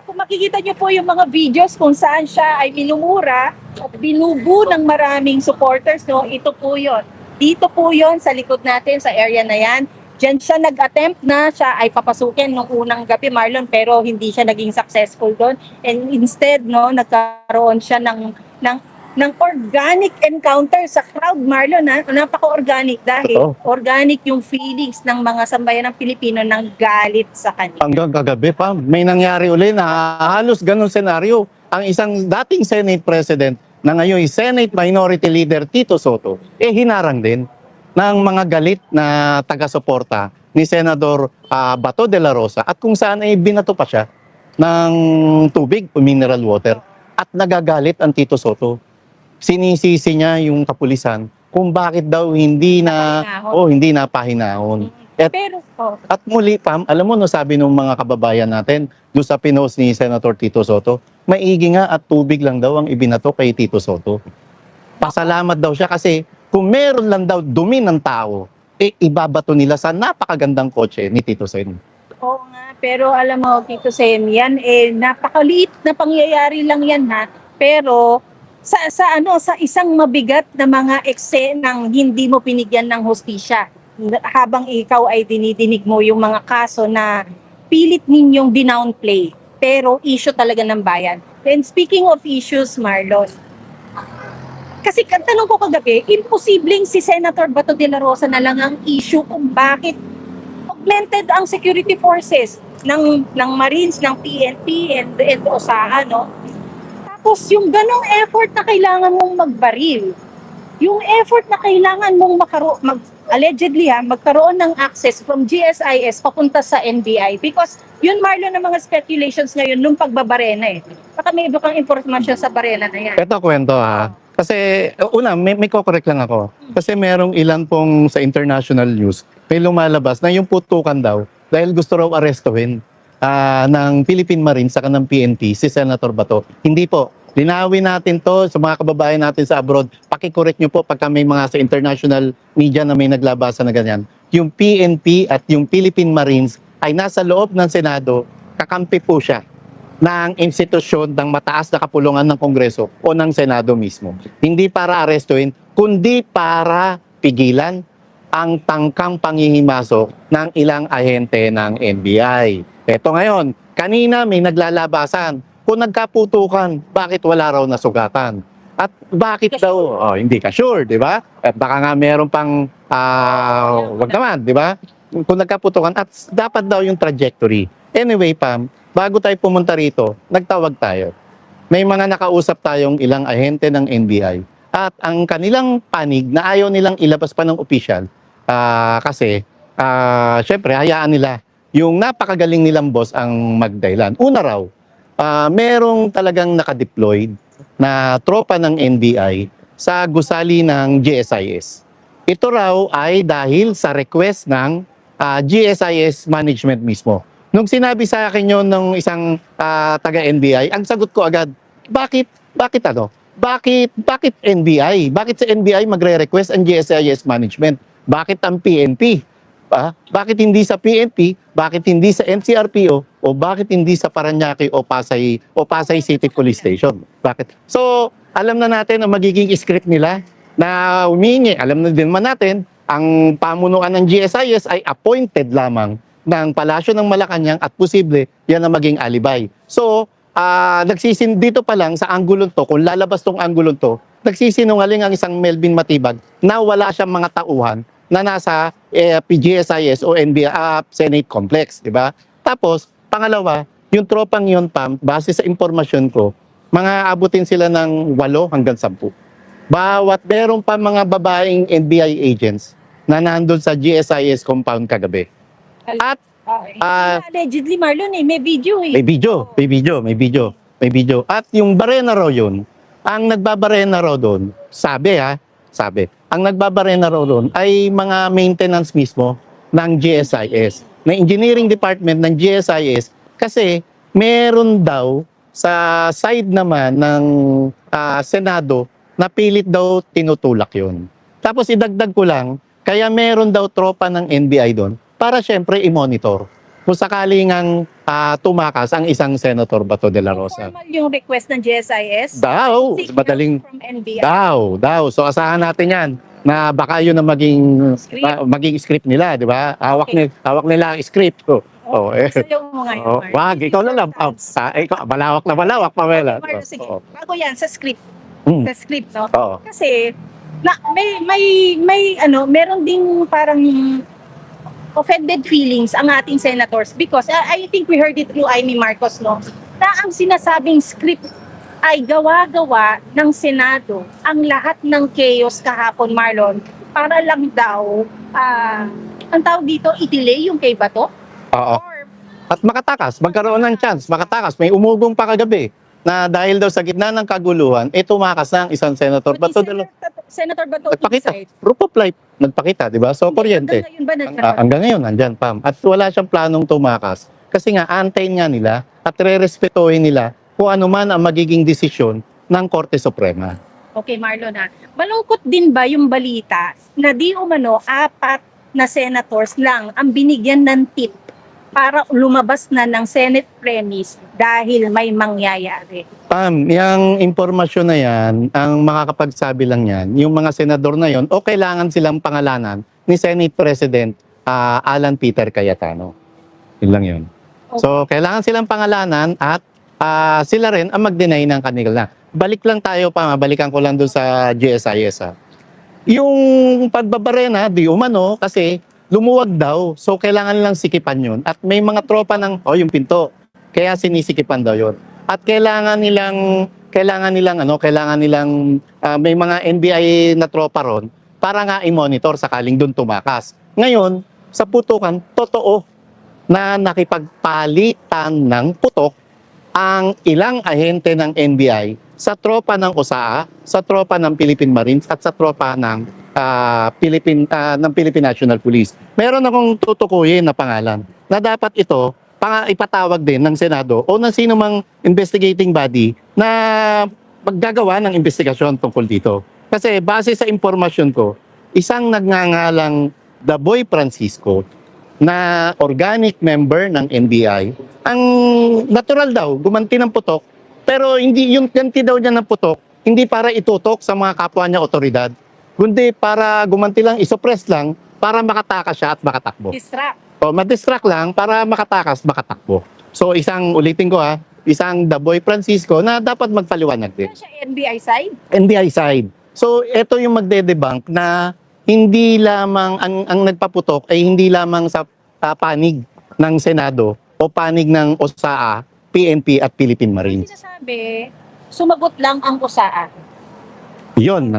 Kung makikita niyo po yung mga videos kung saan siya ay minumura at binubu ng maraming supporters, ito po yon. Dito po yon sa likod natin, sa area na yan. Diyan siya nag-attempt na siya ay papasukin nung unang gabi, Marlon, pero hindi siya naging successful doon. And instead, nagkaroon siya ng organic encounter sa crowd, Marlon. Napaka-organic dahil organic yung feelings ng mga sambayan ng Pilipino ng galit sa kanya. Hanggang kagabi pa, may nangyari uli na halos ganun senaryo. Ang isang dating Senate President na ngayon Senate Minority Leader Tito Soto, hinarang din ng mga galit na taga-suporta ni Senador Bato de la Rosa at kung saan ay binato pa siya ng tubig o mineral water at nagagalit ang Tito Soto. Sinisisi niya yung kapulisan kung bakit daw hindi napahinahon. At muli, Pam, alam mo, sabi ng mga kababayan natin doon sa pinost ni Senator Tito Soto, maigi nga at tubig lang daw ang ibinato kay Tito Soto. Pasalamat daw siya kasi kung meron lang daw dumi ng tao, ibabato nila sa napakagandang kotse ni Tito Sen. Oo nga, pero alam mo, Tito Sen, yan napakaliit na pangyayari lang yan ha. Pero sa isang mabigat na mga eksenang hindi mo pinigyan ng hustisya, habang ikaw ay dinidinig mo yung mga kaso na pilit ninyong dinownplay, pero issue talaga ng bayan. And speaking of issues, Marlon, kasi tanong ko kagabi, imposibleng si Senator Bato de la Rosa na lang ang issue kung bakit augmented ang security forces ng Marines, ng PNP, and OSAA, no? Tapos yung ganong effort na kailangan mong magbaril, yung effort na kailangan mong allegedly magkaroon ng access from GSIS papunta sa NBI, because yun, Marlon, ng mga speculations ngayon nung pagbabarena Baka may iba kang impormasyon sa barena na yan. Ito kwento ha. Kasi una, may correct lang ako. Kasi merong ilan pong sa international news, may lumalabas na yung putukan daw dahil gusto raw arestuhin ng Philippine Marines sa kanang PNP si Senator Bato. Hindi po. Linawin natin to sa mga kababayan natin sa abroad. Paki-correct nyo po pagka may mga sa international media na may naglabasa na ganyan. Yung PNP at yung Philippine Marines ay nasa loob ng Senado, kakampi po siya ng institusyon ng mataas na kapulungan ng Kongreso o ng Senado mismo. Hindi para arestuhin, kundi para pigilan ang tangkang panghihimasok ng ilang ahente ng NBI. Eto ngayon, kanina may naglalabasan. Kung nagkaputukan, bakit wala raw nasugatan? At bakit daw, hindi ka sure, di ba? At baka nga meron pang, wag naman, di ba? Kung nagkaputukan, at dapat daw yung trajectory. Anyway, Pam, bago tayo pumunta rito, nagtawag tayo. May mga nakausap tayong ilang ahente ng NBI at ang kanilang panig na ayaw nilang ilabas pa ng opisyal kasi syempre hayaan nila yung napakagaling nilang boss ang magdailan. Una raw, merong talagang nakadeployed na tropa ng NBI sa gusali ng GSIS. Ito raw ay dahil sa request ng GSIS management mismo. Nung sinabi sa akin yun ng isang taga-NBI, ang sagot ko agad, bakit ano? Bakit NBI? Bakit sa NBI magre-request ang GSIS management? Bakit ang PNP? Bakit hindi sa PNP? Bakit hindi sa NCRPO? O bakit hindi sa Parañaque o Pasay City Police Station? Bakit? So, alam na natin ang magiging script nila na humingi. Alam na din man natin, ang pamunuan ng GSIS ay appointed lamang ng Palasyo ng Malacanang at posible yan ang maging alibay. So, dito pa lang sa anggulong to, kung lalabas tong anggulong to, nagsisinungaling ang isang Melvin Matibag na wala siyang mga tauhan na nasa PGSIS o NBI Senate Complex, di ba? Tapos, pangalawa, yung tropang yun, Pam, base sa impormasyon ko, mga abutin sila ng 8 hanggang 10. Bawat meron pa mga babaeng NBI agents na nandun sa GSIS compound kagabi. At allegedly, Marlon, may video may video. At yung barena raw yun, ang nagbabarena raw doon, sabi, ang nagbabarena raw doon ay mga maintenance mismo ng GSIS, ng engineering department ng GSIS, kasi meron daw sa side naman ng Senado na pilit daw tinutulak yun. Tapos idagdag ko lang, kaya meron daw tropa ng NBI doon para syempre i-monitor kung sakaling ang tumakas ang isang Senator Bato de la Rosa. Formal yung request ng GSIS? Daw, Signal madaling from NBI. daw. So asahan natin 'yan na baka 'yun ang maging script nila, di ba? Hawak nila ang script. Sayaw mo ngayon, Marlon. Wag, ikaw na lang. Ikaw, balawak, Pamela. Marlon, sige. Bago yan, sa script. Mm. Sa script, no? Oo. Kasi, meron ding parang offended feelings ang ating senators because I think we heard it through Amy Marcos, no? Na ang sinasabing script ay gawa-gawa ng Senado ang lahat ng chaos kahapon, Marlon, para lang daw, ang tawag dito, i-delay yung kay Bato? Oo. At magkaroon ng chance, may umugong pa kagabi na dahil daw sa gitna ng kaguluhan, tumakas na ang isang Senator Bato de la Senator Bato nagpakita. inside. Proof of life, nagpakita, di ba? So, kuryente. Hanggang ngayon ba nagkakaroon? Hanggang ngayon, nandyan, Pam. At wala siyang planong tumakas. Kasi nga, antayin nga nila at re-respetuhin nila kung ano man ang magiging desisyon ng Korte Suprema. Okay, Marlon ha. Malungkot din ba yung balita na di umano 4 na senators lang ang binigyan ng tip para lumabas na ng Senate premise dahil may mangyayari? Pam, yung impormasyon na yan, ang makakapagsabi lang yan, yung mga senador na yon, o kailangan silang pangalanan ni Senate President Alan Peter Cayetano. Yun lang yun. So, kailangan silang pangalanan at sila rin ang mag-deny ng kanila. Balik lang tayo pa, balikan ko lang doon sa GSIS. Yung pagbabarena, di umano, kasi lumuwag daw. So, kailangan lang sikipan yun. At may mga tropa ng, yung pinto. Kaya sinisikipan daw yun. At kailangan nilang may mga NBI na tropa ron para nga i-monitor sakaling doon tumakas. Ngayon, sa putukan, totoo na nakipagpalitan ng putok ang ilang ahente ng NBI sa tropa ng OSAA, sa tropa ng Philippine Marines at sa tropa ng Philippine National Police. Meron akong tutukuyin na pangalan na dapat ito ipatawag din ng Senado o ng sino mang investigating body na maggagawa ng investigasyon tungkol dito. Kasi base sa impormasyon ko, isang nagngangalang Daboy Francisco na organic member ng NBI, ang natural daw, gumanti ng putok, pero hindi yung ganti daw niya ng putok, hindi para itutok sa mga kapwa niya otoridad, kundi para gumanti lang, isuppress lang, para makatakas siya at makatakbo. Distract. O, madistract lang para makatakas, makatakbo. So, ulitin ko isang Daboy Francisco na dapat magpaliwanag din. Ano siya, NBI side? NBI side. So, ito yung magde-debunk na hindi lamang, ang nagpaputok ay hindi lamang sa panig ng Senado o panig ng OSAA, PNP at Philippine Ang Marines. sinasabi, sumagot lang ang USAA. Yun.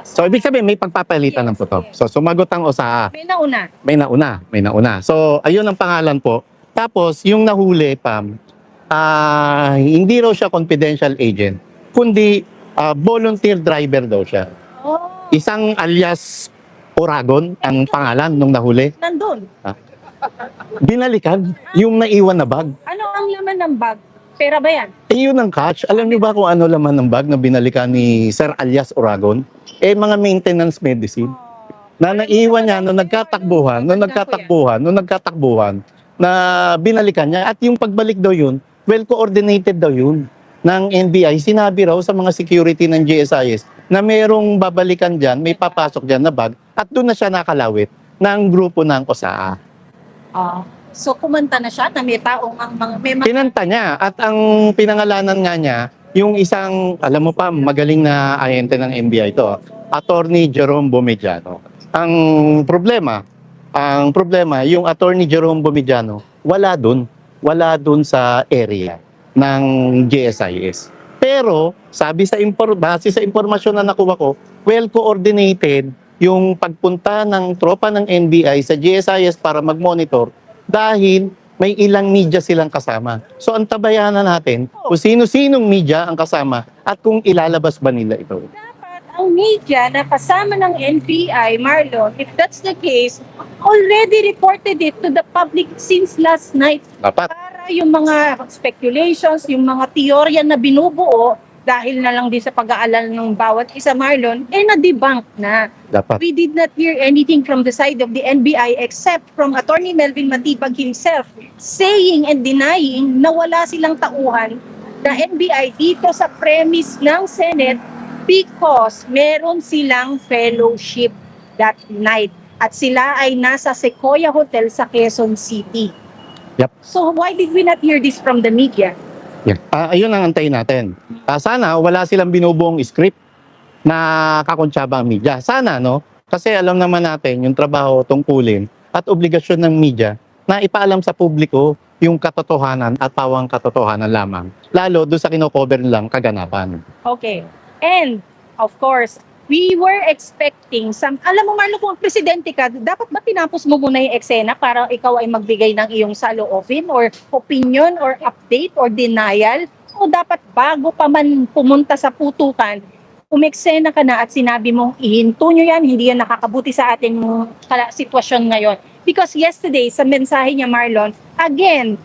So, ibig sabihin, may pagpapalitan ng putok. So, sumagot ang OSAA. May nauna. May nauna. So, ayun ang pangalan po. Tapos, yung nahuli, Pam, hindi raw siya confidential agent, kundi volunteer driver daw siya. Oh, Isang alias Oragon ang pangalan nung nahuli. nandun. Binalikan yung naiwan na bag. Ano ang laman ng bag? Pera ba yan? Yun ang catch. Alam niyo ba kung ano laman ng bag na binalikan ni Sir alias Oragon? Mga maintenance medicine. Na naiwan niya nung nagkatakbuhan, na binalikan niya. At yung pagbalik daw yun, well coordinated daw yun ng NBI. Sinabi raw sa mga security ng GSIS na merong babalikan dyan, may papasok dyan na bag, at doon na siya nakalawit ng grupo ng OSAA. So kumanta na siya na may taong may mga... Kinanta niya at ang pinangalanan nga niya, yung isang, alam mo pa, magaling na ahente ng NBI ito, Attorney Jerome Bomediano. Ang problema, yung Attorney Jerome Bomediano, wala dun sa area ng GSIS. Pero, base sa impormasyon na nakuha ko, well coordinated yung pagpunta ng tropa ng NBI sa GSIS para mag-monitor dahil may ilang media silang kasama. So, antabayanan natin kung sino-sinong media ang kasama at kung ilalabas ba nila ito. Dapat ang media na kasama ng NBI, Marlon, if that's the case, already reported it to the public since last night. Dapat. Para yung mga speculations, yung mga teorya na binubuo, dahil na lang din sa pag-aalala ng bawat isa, Marlon, na-debunk na. Dapat. We did not hear anything from the side of the NBI except from Attorney Melvin Matibag himself saying and denying na wala silang tauhan na NBI dito sa premise ng Senate because meron silang fellowship that night at sila ay nasa Sequoia Hotel sa Quezon City. Yep. So why did we not hear this from the media? Ayun ang antayin natin. Sana wala silang binubuong script na kakuntsaba ang media. Sana, no? Kasi alam naman natin yung trabaho, tungkulin at obligasyon ng media na ipaalam sa publiko yung katotohanan at pawang katotohanan lamang. Lalo doon sa kinocover nilang kaganapan. Okay. And, of course, we were expecting alam mo Marlo, kung presidente ka, dapat ba tinapos mo muna yung eksena para ikaw ay magbigay ng iyong saloobin or opinion or update or denial? O dapat bago pa man pumunta sa putukan, umeksena ka na at sinabi mong ihinto nyo yan, hindi yan nakakabuti sa ating sitwasyon ngayon. Because yesterday, sa mensahe niya Marlon, again,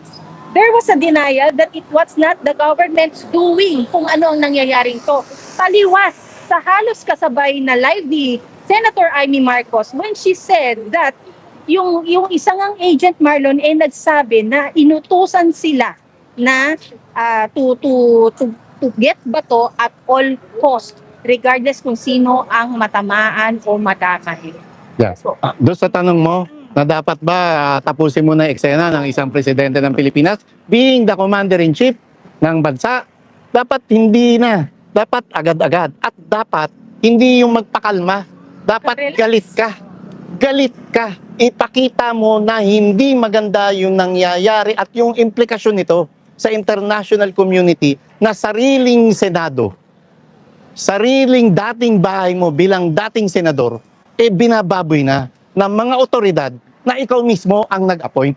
there was a denial that it was not the government's doing kung ano ang nangyayaring to. Taliwas sa halos kasabay na live ni Senator Amy Marcos when she said that yung isang ang agent Marlon nagsabi na inutusan sila na to get bato at all cost regardless kung sino ang matamaan o madamay. Yeah. Doon sa tanong mo, na dapat ba tapusin mo na eksena ng isang presidente ng Pilipinas being the commander-in-chief ng bansa? Dapat hindi na. Dapat agad-agad. At dapat hindi yung magpakalma. Dapat galit ka. Galit ka. Ipakita mo na hindi maganda yung nangyayari at yung implikasyon nito sa international community na sariling Senado, sariling dating bahay mo bilang dating senador, binababoy na ng mga otoridad na ikaw mismo ang nag-appoint.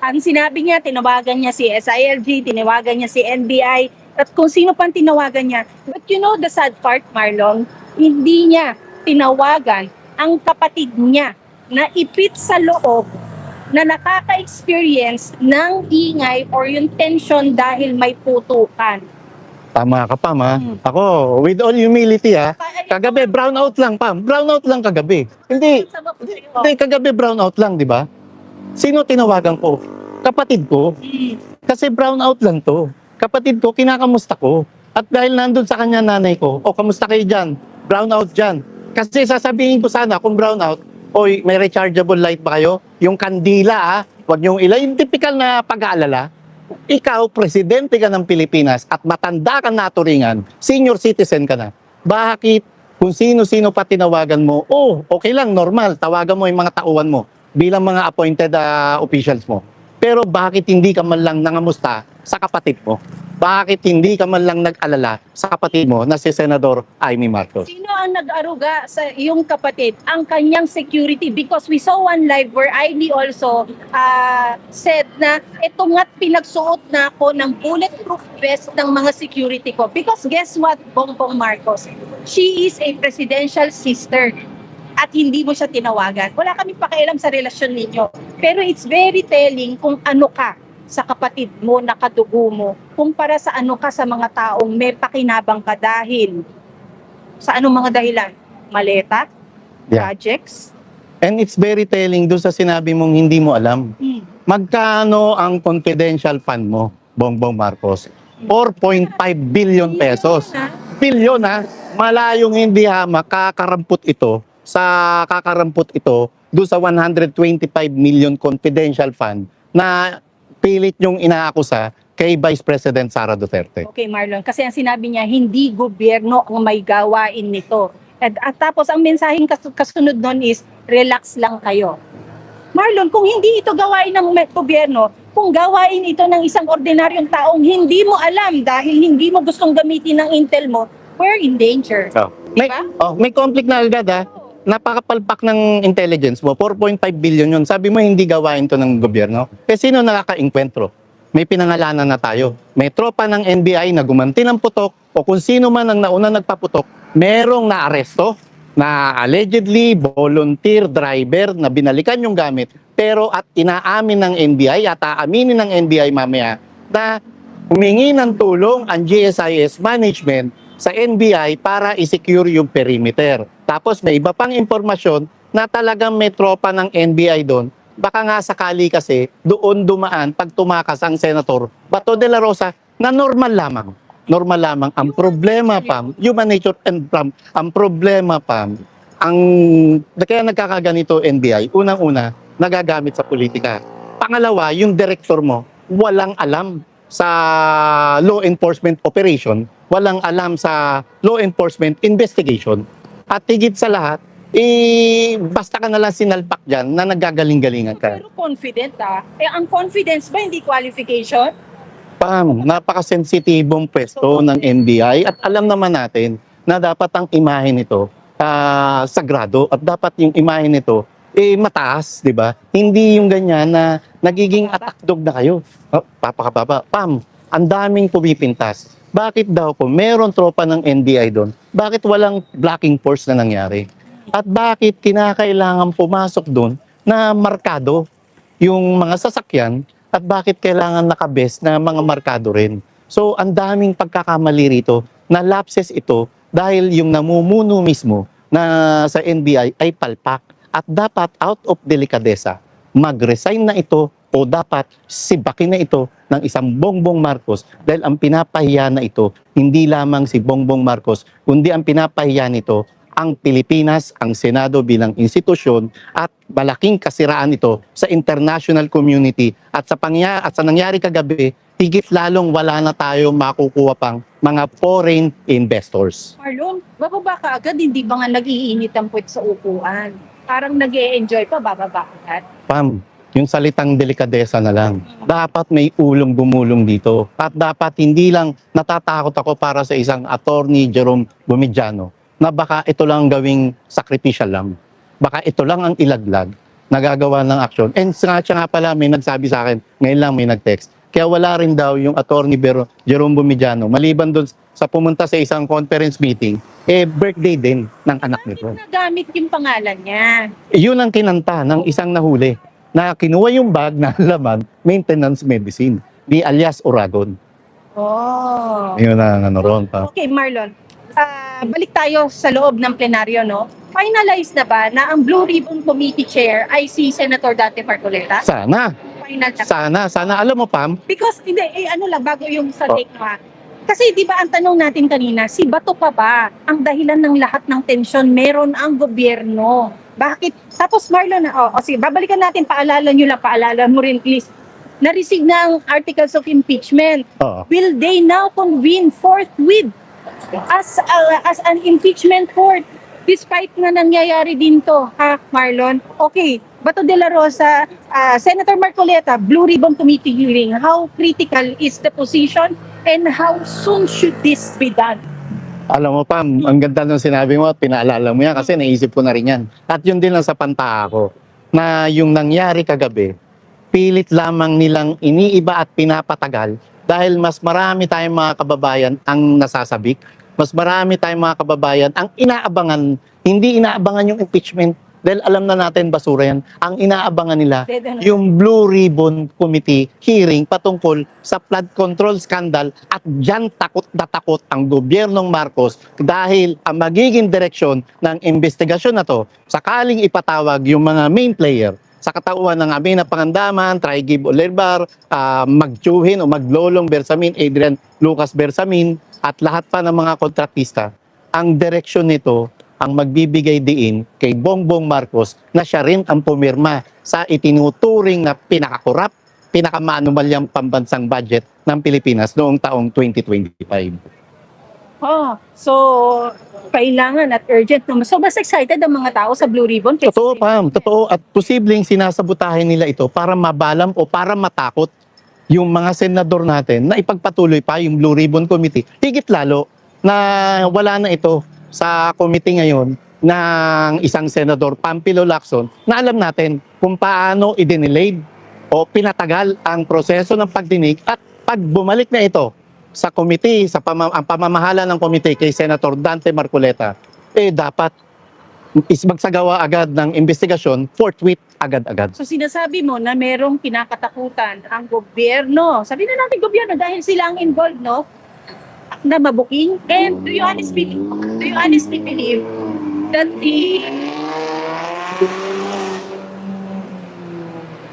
Ang sinabi niya, tinawagan niya si SILG, tinawagan niya si NBI, at kung sino pang tinawagan niya. But you know the sad part, Marlon, hindi niya tinawagan ang kapatid niya na ipit sa loob na nakaka-experience ng ingay or yung tension dahil may putukan. Tama ka, Pam, ha? Ako, with all humility, ha? Kagabi, brownout lang, Pam. Brownout lang kagabi. Hindi, kagabi brownout lang, di ba? Sino tinawagan ko? Kapatid ko. Kasi brownout lang to. Kapatid ko, kinakamusta ko. At dahil nandun sa kanya nanay ko, kamusta kayo dyan? Brownout dyan. Kasi sasabihin ko sana kung brownout, oy, may rechargeable light ba kayo? Yung kandila, ha? Huwag niyong yung typical na pag-aalala. Ikaw, presidente ka ng Pilipinas at matanda ka na turingan, senior citizen ka na. Bakit kung sino-sino pa tinawagan mo, okay lang, normal, tawagan mo yung mga tauhan mo bilang mga appointed officials mo. Pero bakit hindi ka man lang nangamusta sa kapatid mo? Bakit hindi ka man lang nag-alala sa kapatid mo na si Senador Amy Marcos? Sino ang nag-aruga sa iyong kapatid? Ang kanyang security, because we saw one live where Amy also said na ito nga't pinagsuot na ako ng bulletproof vest ng mga security ko. Because guess what, Bongbong Marcos? She is a presidential sister at hindi mo siya tinawagan. Wala kaming pakialam sa relasyon ninyo. Pero it's very telling kung ano ka sa kapatid mo, na kadugo mo, kumpara sa ano ka sa mga taong may pakinabang ka dahil sa anong mga dahilan? Maleta? Yeah. Projects? And it's very telling doon sa sinabi mong hindi mo alam. Magkano ang confidential fund mo, Bongbong Marcos? 4.5 billion pesos. Bilyon, ha? Malayong hindi makakarampot ito doon sa 125 million confidential fund na pilit yung inaakusa kay Vice President Sara Duterte. Okay, Marlon. Kasi ang sinabi niya, hindi gobyerno ang may gawain nito. At tapos ang mensaheng kasunod nun is, relax lang kayo. Marlon, kung hindi ito gawain ng gobyerno, kung gawain ito ng isang ordinaryong taong hindi mo alam dahil hindi mo gustong gamitin ng intel mo, we're in danger. May conflict na agad, ha? Napakapalpak ng intelligence mo, 4.5 billion yun. Sabi mo hindi gawain to ng gobyerno. Sino nakaka-inkwentro? May pinangalanan na tayo. May tropa ng NBI na gumanti ng putok o kung sino man ang nauna nagpaputok, merong naaresto na allegedly volunteer driver na binalikan yung gamit pero at inaamin ng NBI at aaminin ng NBI mamaya na humingi ng tulong ang GSIS management sa NBI para i-secure yung perimeter. Tapos may iba pang impormasyon na talagang may tropa ng NBI doon. Baka nga sakali kasi doon dumaan pag tumakas ang Senator Bato de la Rosa na normal lamang. Normal lamang. Ang problema, Pam, human nature and ang problema, Pam, kaya nagkakaganito NBI, unang-una, nagagamit sa politika. Pangalawa, yung director mo, walang alam sa law enforcement operation, walang alam sa law enforcement investigation. At higit sa lahat, basta ka nalang sinalpak dyan na nagagaling-galingan ka. Pero confident ang confidence ba hindi qualification? Pam, napakasensitibong pwesto ng NBI at alam naman natin na dapat ang imahe nito sagrado at dapat yung imahe nito mataas, di ba? Hindi yung ganyan na nagiging atakdog na kayo. Papakababa. Pam, ang daming pumipintas. Bakit daw po meron tropa ng NBI doon? Bakit walang blocking force na nangyari? At bakit kinakailangan pumasok doon na markado yung mga sasakyan at bakit kailangan nakabes na mga markado rin? So, ang daming pagkakamali rito na lapses ito dahil yung namumuno mismo na sa NBI ay palpak at dapat out of delikadesa mag-resign na ito o dapat sibakin na ito ng isang Bongbong Marcos dahil ang pinapahiya na ito hindi lamang si Bongbong Marcos kundi ang pinapahiya nito ang Pilipinas, ang Senado bilang institusyon at malaking kasiraan ito sa international community at sa nangyari kagabi, higit lalong wala na tayo makukuha pang mga foreign investors. Marlon, bababa ka agad, hindi ba nga nag-iinit ang puwet sa upuan? Parang nag-e-enjoy pa, bababa agad. Pam, yung salitang delikadesa na lang. Dapat may ulong gumulong dito. At dapat hindi lang natatakot ako para sa isang attorney Jerome Bumidiano na baka ito lang gawing sacrificial lamb. Baka ito lang ang ilaglag na gagawa ng action. And siya nga pala may nagsabi sa akin, ngayon lang may nag-text. Kaya wala rin daw yung attorney Jerome Bumidiano. Maliban doon sa pumunta sa isang conference meeting, birthday din ng anak nito. Bakit nagamit yung pangalan niya? Yun ang kinanta ng isang nahuli na kinuha yung bag na laman, maintenance medicine, ni alias Oragon. Oh. Yun ang ano ron pa. Okay, Marlon. Balik tayo sa loob ng plenaryo, no? Finalize na ba na ang Blue Ribbon Committee Chair ay si Senator Dante Marcoleta? Sana, Final na. sana. Alam mo, Pam, Because, hindi, ano lang, bago yung sa take mo, ha? Kasi di ba ang tanong natin kanina, si Bato pa ba ang dahilan ng lahat ng tensyon meron ang gobyerno? Bakit? Tapos Marlon, sige, babalikan natin, paalala mo rin please. Na-receive na ang articles of impeachment. oo. Will they now convene forthwith as an impeachment court? Despite na nangyayari din to, ha, Marlon? Okay, Bato de la Rosa, Senator Marcoleta, Blue Ribbon Committee hearing, how critical is the position and how soon should this be done? Alam mo, Pam, ang ganda ng sinabi mo at pinaalala mo yan kasi naisip ko na rin yan. At yun din lang sa panta ko, na yung nangyari kagabi, pilit lamang nilang iniiba at pinapatagal dahil mas marami tayong mga kababayan ang nasasabik, mas marami tayong mga kababayan ang inaabangan, hindi inaabangan yung impeachment dahil alam na natin basura yan. Ang inaabangan nila yung Blue Ribbon Committee hearing patungkol sa flood control scandal at dyan takot na takot ang gobyernong Marcos dahil ang magiging direksyon ng investigasyon na to, sakaling ipatawag yung mga main player sa katauhan ng Amina Pangandaman, Traigib Olerbar, Magtsuhin o Maglolong Bersamin, Adrian Lucas Bersamin, at lahat pa ng mga kontratista, ang direksyon nito ang magbibigay diin kay Bongbong Marcos na siya rin ang pumirma sa itinuturing na pinakakorap, pinakamanumalyang pambansang budget ng Pilipinas noong taong 2025. So kailangan at urgent naman. So mas excited ang mga tao sa Blue Ribbon? Totoo, Pam. Totoo. At posibleng sinasabotahin nila ito para mabalam o para matakot yung mga senador natin na ipagpatuloy pa yung Blue Ribbon Committee. Higit lalo na wala na ito sa committee ngayon ng isang senador, Pampilo Lacson, na alam natin kung paano i-delayed o pinatagal ang proseso ng pagdinig at pag bumalik na ito sa committee, ang pamamahala ng committee kay Senator Dante Marcoleta, dapat magsagawa agad ng investigasyon, forthwith agad-agad. So sinasabi mo na merong kinakatakutan ang gobyerno. Sabi na natin gobyerno dahil sila ang involved, no? Na mabuking. And do you honestly believe that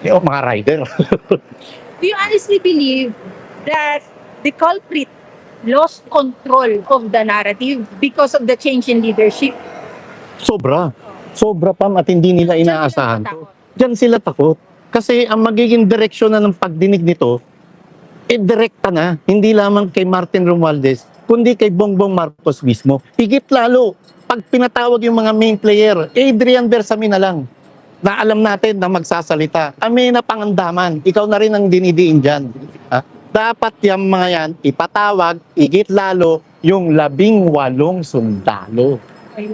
Mga rider. do you honestly believe that the culprit lost control of the narrative because of the change in leadership? Sobra, Pam, at hindi nila inaasahan to. Diyan sila takot. Kasi ang magiging direksyon na ng pagdinig nito, direkta na, hindi lamang kay Martin Romualdez, kundi kay Bongbong Marcos mismo. Higit lalo, pag pinatawag yung mga main player, Adrian Bersamin na lang, na alam natin na magsasalita. Amina Pangandaman, ikaw na rin ang dinidiin dyan. Ha? Dapat yung mga yan, ipatawag, higit lalo, yung 18 sundalo.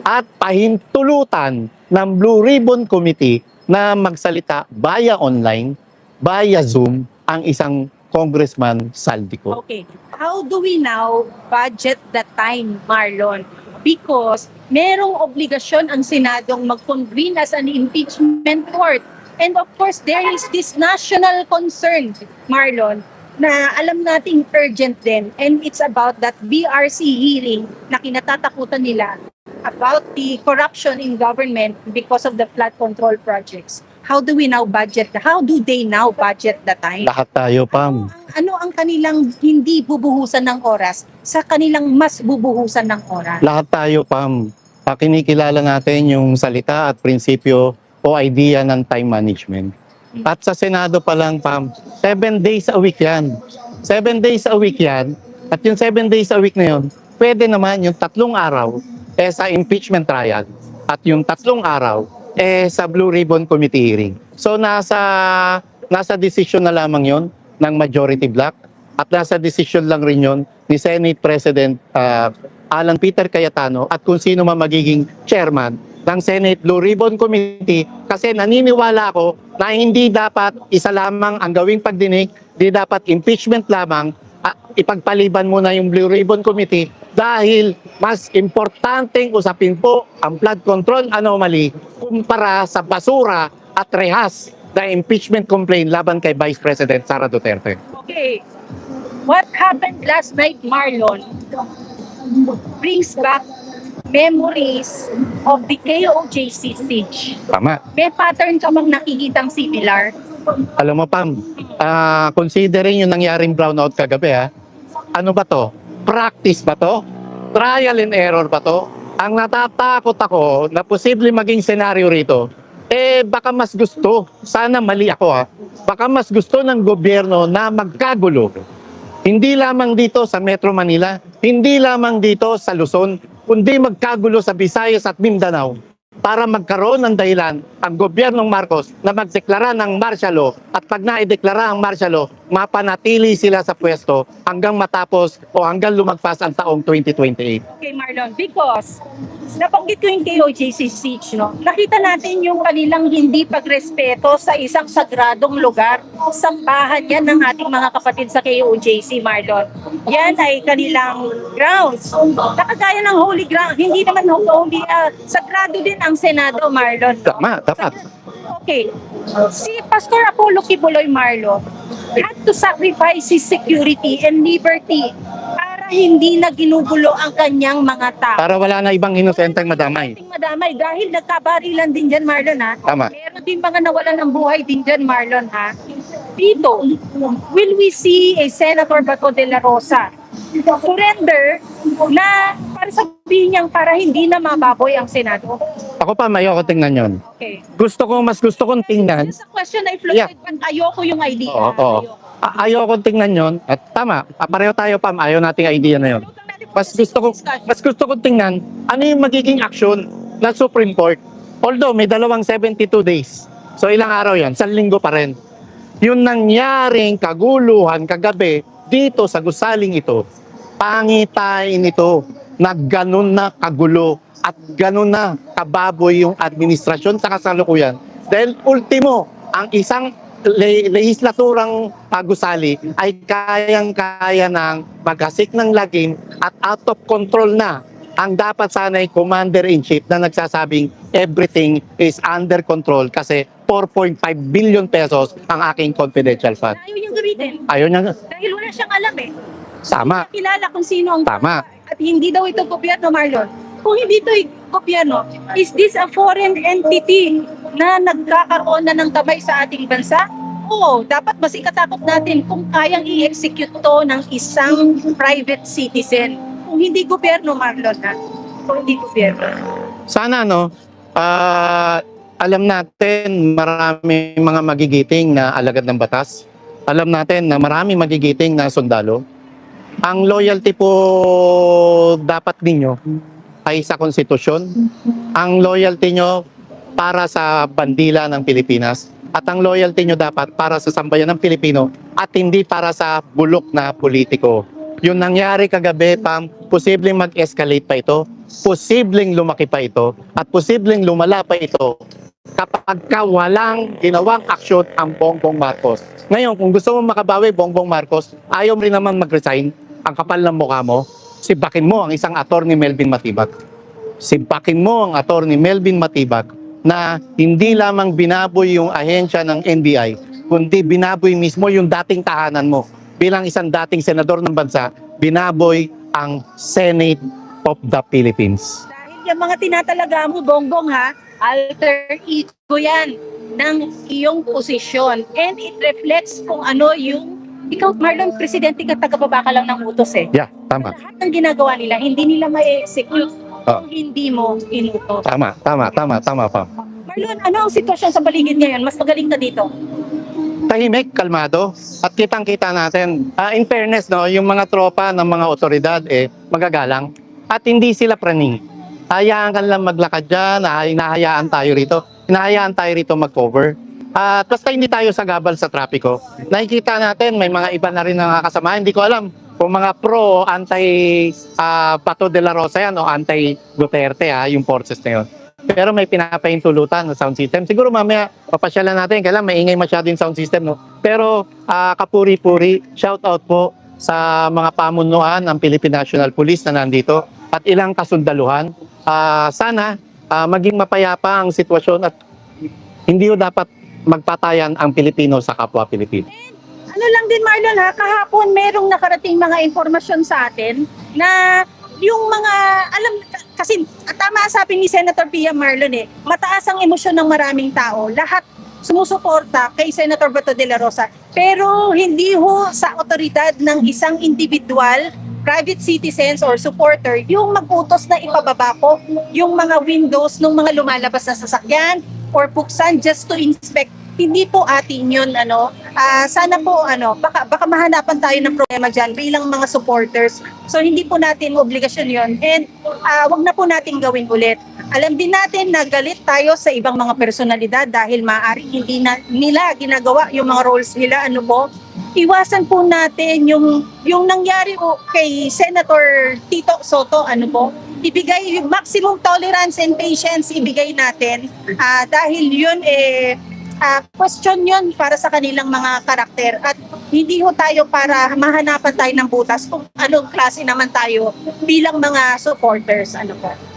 At pahintulutan ng Blue Ribbon Committee na magsalita via online, via Zoom, ang isang Congressman Saldico. Okay. How do we now budget the time, Marlon? Because merong obligasyon ang Senadong mag-convene as an impeachment court. And of course, there is this national concern, Marlon, na alam nating urgent din, and it's about that BRC hearing na kinatatakutan nila about the corruption in government because of the flood control projects. How do we now budget? How do they now budget the time? Lahat tayo, Pam. Ano ang kanilang hindi bubuhusan ng oras sa kanilang mas bubuhusan ng oras? Lahat tayo, Pam. Kinikilala natin yung salita at prinsipyo o idea ng time management. At sa Senado pa lang, Pam, 7 days a week yan. 7 days a week yan. At yung 7 days a week na yun, pwede naman yung 3 araw sa impeachment trial at yung 3 araw sa Blue Ribbon Committee hearing. So nasa decision na lamang yon ng majority bloc at nasa decision lang rin yon ni Senate President Alan Peter Cayetano at kung sino man magiging chairman ng Senate Blue Ribbon Committee, kasi naniniwala ako na hindi dapat isa lamang ang gawing pagdinig, hindi dapat impeachment lamang, ipagpaliban muna yung Blue Ribbon Committee dahil mas importanteng usapin po ang flood control anomaly kumpara sa basura at rehas na impeachment complaint laban kay Vice President Sara Duterte. Okay, what happened last night, Marlon, brings back memories of the KOJC siege. Tama. May pattern ka bang nakikitang similar? Alam mo, Pam, considering yung nangyaring brownout kagabi, ano ba to? Practice ba to? Trial and error ba to? Ang natatakot ako na posible maging senaryo rito, baka mas gusto, sana mali ako baka mas gusto ng gobyerno na magkagulo. Hindi lamang dito sa Metro Manila, hindi lamang dito sa Luzon, kundi magkagulo sa Visayas at Mindanao para magkaroon ng dahilan ang gobyernong Marcos na magdeklara ng martial law at pag naideklara ang martial law, mapanatili sila sa pwesto hanggang matapos o hanggang lumagpas ang taong 2028. Okay, Marlon, because nabanggit ko yung KOJC siege, no? Nakita natin yung kanilang hindi pagrespeto sa isang sagradong lugar. Sambahan yan ng ating mga kapatid sa KOJC, Marlon. Yan ay kanilang grounds. Nakagaya ng holy ground, hindi naman holy, sagrado din ang Senado, Marlon. Tama, dapat. Okay, si Pastor Apollo Kibuloy, Marlon, had to sacrifice his security and liberty para hindi na ginugulo ang kanyang mga tao. Para wala na ibang inosenteng madamay. Madamay dahil nagkabarilan din dyan, Marlon, ha? Tama. Meron din mga nawalan ng buhay din dyan, Marlon, ha? Dito, will we see a Senator Bato de la Rosa surrender na para sabihin niyang para hindi na mababoy ang Senado? Ako pa, ayoko tingnan yon. Okay. Mas gusto kong tingnan. Just a question I floated, Yeah. but ayoko yung idea. Oo, oo. Ayoko tingnan yon. At tama, pareho tayo, Pam, ayaw nating idea na yon. Mas gusto kong tingnan ano yung magiging action ng Supreme Court. Although may dalawang 72 days. So ilang araw yan? 1 linggo pa rin. Yung nangyaring kaguluhan kagabi dito sa gusaling ito, pangitain ito na ganun na kagulo at ganun na kababoy yung administrasyon sa kasalukuyan. Dahil ultimo, ang isang lehislaturang gusali ay kayang-kaya ng maghasik ng lagim at out of control na ang dapat sana'y commander-in-chief na nagsasabing everything is under control kasi 4.5 billion pesos ang aking confidential fund. Ayaw niyang gamitin. Ayaw niya. Dahil wala siyang alam eh. Tama. Hindi niya kilala kung sino ang Tama. at hindi daw ito gobyerno, Marlon. Kung hindi ito gobyerno, is this a foreign entity na nagkakaroon na ng kamay sa ating bansa? Oo, dapat mas ikatakot natin kung kayang i-execute to ng isang private citizen. Kung hindi gobyerno, Marlon, ha? Kung hindi gobyerno. Sana alam natin marami mga magigiting na alagad ng batas. Alam natin na marami magigiting na sundalo. Ang loyalty po dapat ninyo ay sa konstitusyon. Ang loyalty nyo para sa bandila ng Pilipinas. At ang loyalty nyo dapat para sa sambayan ng Pilipino at hindi para sa bulok na politiko. Yung nangyari kagabi, Pam, posibleng mag-escalate pa ito, posibleng lumaki pa ito, at posibleng lumala pa ito kapag walang ginawang aksyon ang Bongbong Marcos. Ngayon, kung gusto mo makabawi, Bongbong Marcos, ayaw rin naman mag-resign, ang kapal ng mukha mo, sibakin mo ang isang attorney Melvin Matibag. Sibakin mo ang attorney Melvin Matibag na hindi lamang binaboy yung ahensya ng NBI, kundi binaboy mismo yung dating tahanan mo. bilang isang dating senador ng bansa, binaboy ang Senate of the Philippines. Dahil yung mga tinatalaga mo, Bongbong ha, alter ego yan ng iyong posisyon. And it reflects kung ano yung, ikaw Marlon, presidente ka, tagababa ka lang ng utos eh. Yeah, tama. Lahat ng ginagawa nila, hindi nila ma-execute kung hindi mo inutos. Tama pa. Marlon, ano ang sitwasyon sa paligid ngayon? Mas magaling ka dito. Tahimik, kalmado, at kitang-kita natin. In fairness, no, yung mga tropa ng mga otoridad, magagalang. At hindi sila praning. Hayaan ka lang maglakad dyan, hinahayaan tayo rito. Hinahayaan tayo rito mag-cover. At basta hindi tayo sagabal sa trapiko. Nakikita natin, may mga iba na rin nakakasama. Hindi ko alam kung mga pro, anti Pato de la Rosa yan o anti Duterte, yung forces na yun. Pero may pinapahintulutan ng sound system. Siguro mamaya papasyalan natin, kailan maingay masyado yung sound system, no? Pero kapuri-puri, shout out po sa mga pamunuan ng Philippine National Police na nandito at ilang kasundaluhan. Sana maging mapayapa ang sitwasyon at hindi dapat magpatayan ang Pilipino sa kapwa Pilipino. Ano lang din Marlon ha, kahapon merong nakarating mga informasyon sa atin na yung mga, alam, kasi tama sabi ni Senator Pia Marlon mataas ang emosyon ng maraming tao. Lahat sumusuporta kay Senator Bato de la Rosa. Pero hindi ho sa otoridad ng isang individual, private citizens or supporter, yung mag-utos na ipababa ko yung mga windows ng mga lumalabas na sasakyan or buksan just to inspect. Hindi po atin yun, sana po, baka mahanapan tayo ng problema dyan bilang mga supporters. So, hindi po natin obligasyon yun. And, wag na po natin gawin ulit. Alam din natin na galit tayo sa ibang mga personalidad dahil maaaring hindi nila ginagawa yung mga roles nila, iwasan po natin yung nangyari po kay Senator Tito Soto, ibigay yung maximum tolerance and patience, ibigay natin dahil yun question yun para sa kanilang mga karakter at hindi ho tayo para mahanapan tayo ng butas kung anong klase naman tayo bilang mga supporters.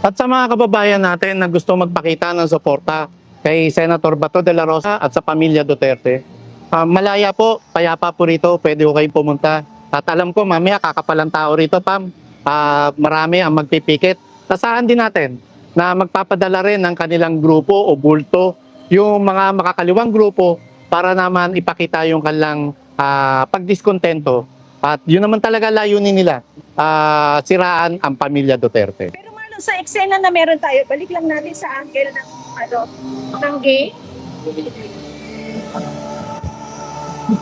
At sa mga kababayan natin na gusto magpakita ng suporta kay Senator Bato de la Rosa at sa pamilya Duterte, malaya po, payapa po rito, pwede ko kayong pumunta. At alam ko mamaya kakapalang tao rito, Pam. Marami ang magpipikit. Tasahan din natin na magpapadala rin ng kanilang grupo o bulto yung mga makakaliwang grupo para naman ipakita yung kanilang pagdiskontento. At yun naman talaga layunin nila, siraan ang pamilya Duterte. Pero Marlon, sa eksena na meron tayo, balik lang natin sa angle ng gay.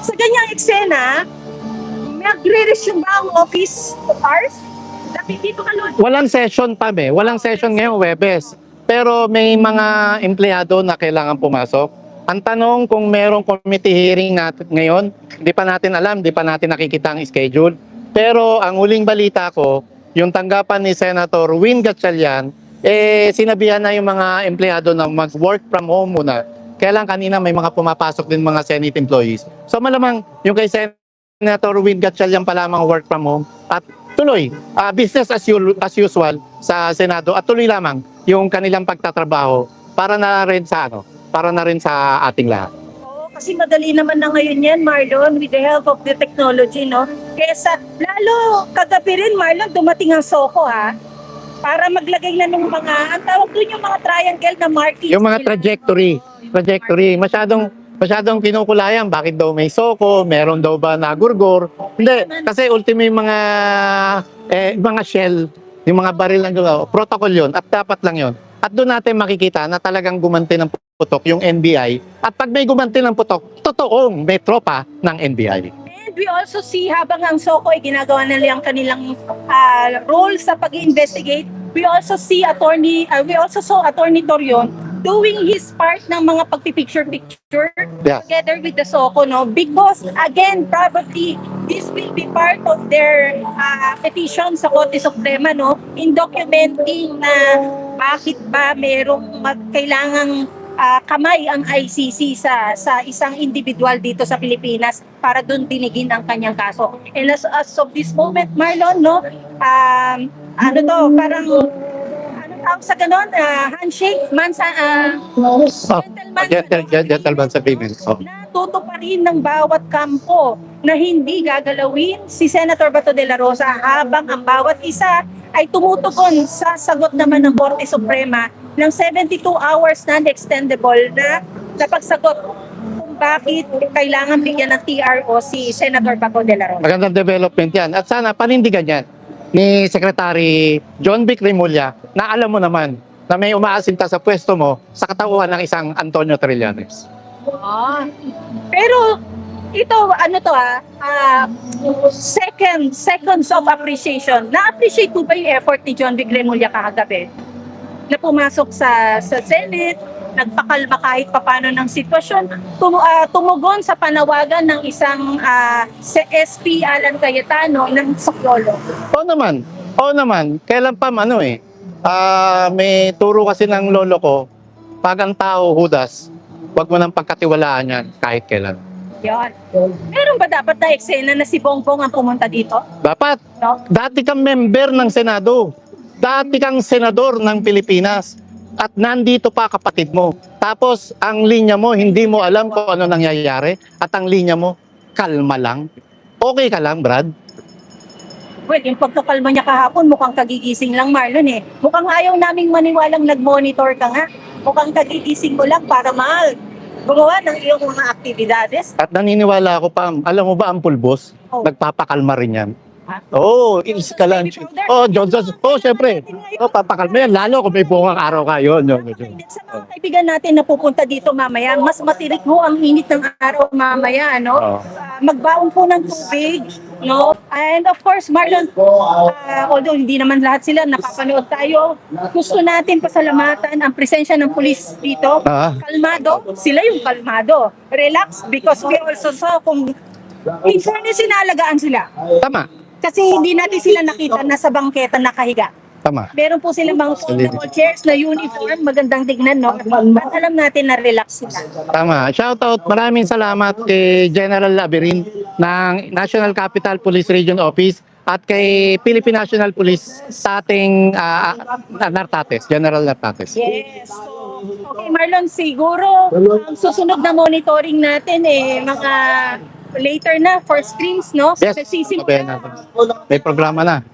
Sa ganyang eksena, magre-resume ba ang office hours? Dito ka nun. Walang session pa walang session ngayong Webes. Pero may mga empleyado na kailangan pumasok. Ang tanong kung merong committee hearing natin ngayon, di pa natin alam, di pa natin nakikita ang schedule. Pero ang huling balita ko, yung tanggapan ni Senator Win Gatchalian, sinabihan na yung mga empleyado na mag-work from home muna. Kaya lang kanina may mga pumapasok din mga Senate employees. So malamang yung kay Senator Win Gatchalian pa lamang work from home at tuloy, business as usual sa Senado at tuloy lamang yung kanilang pagtatrabaho para na rin sa ating lahat. Oo, kasi madali naman na ngayon yan, Marlon, with the help of the technology, Kesa, lalo kagabi rin, Marlon, dumating ang Soko, para maglagay na ng mga, ang tawag doon yung mga triangle na markings. Yung mga trajectory, masyadong kinukulayan. Bakit daw may Soko? Meron daw ba na gurgor? Hindi, kasi ultimo yung mga shell, yung mga baril ng protocol yun at dapat lang yun. At doon natin makikita na talagang gumanti ng putok yung NBI. At pag may gumanti ng putok, totoong may tropa ng NBI. And we also see habang ang Soko ay ginagawa nila ang kanilang role sa pag-investigate, we also saw Attorney Torion doing his part ng mga pagpipicture-picture together with the Soko, because again, probably this will be part of their petition sa Korte Suprema, in documenting na bakit ba merong kailangang kamay ang ICC sa isang individual dito sa Pilipinas para doon dinigin ang kanyang kaso. And as of this moment, Marlon, parang tawag sa ganon, handshake, Gentleman's agreement. Oh. natuto pa rin ng bawat kampo na hindi gagalawin si Senator Bato de la Rosa habang ang bawat isa ay tumutugon sa sagot naman ng Korte Suprema ng 72 hours non-extendable na pagsagot kung bakit kailangan bigyan ng TRO si Senator Bato de la Rosa. Magandang development yan. At sana panindigan yan ni Secretary John Vic Remulla na alam mo naman na may umaasinta sa pwesto mo sa katauhan ng isang Antonio Trillanes. Pero ito, seconds of appreciation. Na-appreciate mo ba yung effort ni John Vic Remulla kahagabi? Na pumasok sa Senate, nagpakalma kahit papano ng sitwasyon, tumugon sa panawagan ng isang SP Alan Cayetano ng Socorro. Oo naman. Kailan pa may turo kasi ng lolo ko, pag ang tao hudas, wag mo nang pagkatiwalaan yan kahit kailan. Yan. Meron ba dapat na eksena na si Bongbong ang pumunta dito? Dapat. No? Dati kang member ng Senado. Dati kang senador ng Pilipinas. At nandito pa kapatid mo. Tapos ang linya mo, hindi mo alam kung ano nangyayari. At ang linya mo, kalma lang. Okay ka lang, Brad? Well, yung pagkakalma niya kahapon, mukhang kagigising lang, Marlon eh. Mukhang ayaw naming maniwalang nag-monitor ka nga. Mukhang kagigising mo lang para gumawa ng iyong mga aktibidades. At naniniwala ako, Pam, alam mo ba ang pulbos? Oh. Nagpapakalma rin yan. Ha? Oo, inis ka lang. Johnson. Syempre. Papakalma yan. Lalo kung may bungang araw ka. Yun. Sa mga kaibigan natin na pupunta dito mamaya, mas matirik ho ang init ng araw mamaya, no? Oo. Magbaon po ng tubig, no? And of course, Marlon, although hindi naman lahat sila nakapanood tayo, gusto natin pasalamatan ang presensya ng pulis dito. Kalmado, sila yung kalmado. Relax, because we also saw kung in fairness, sinalagaan sila. Tama. Kasi hindi natin sila nakita na sa bangketa nakahiga. Tama. Meron po silang mga foldable chairs na uniform, magandang tignan, no? At alam natin na relax sila. Tama. Shoutout. Maraming salamat kay General Labirin ng National Capital Police Region Office at kay Philippine National Police sa ating Nartates, General Nartates. Yes. So, okay, Marlon, siguro ang susunod na monitoring natin mga later na for streams, no? Yes. Sisimula May programa na.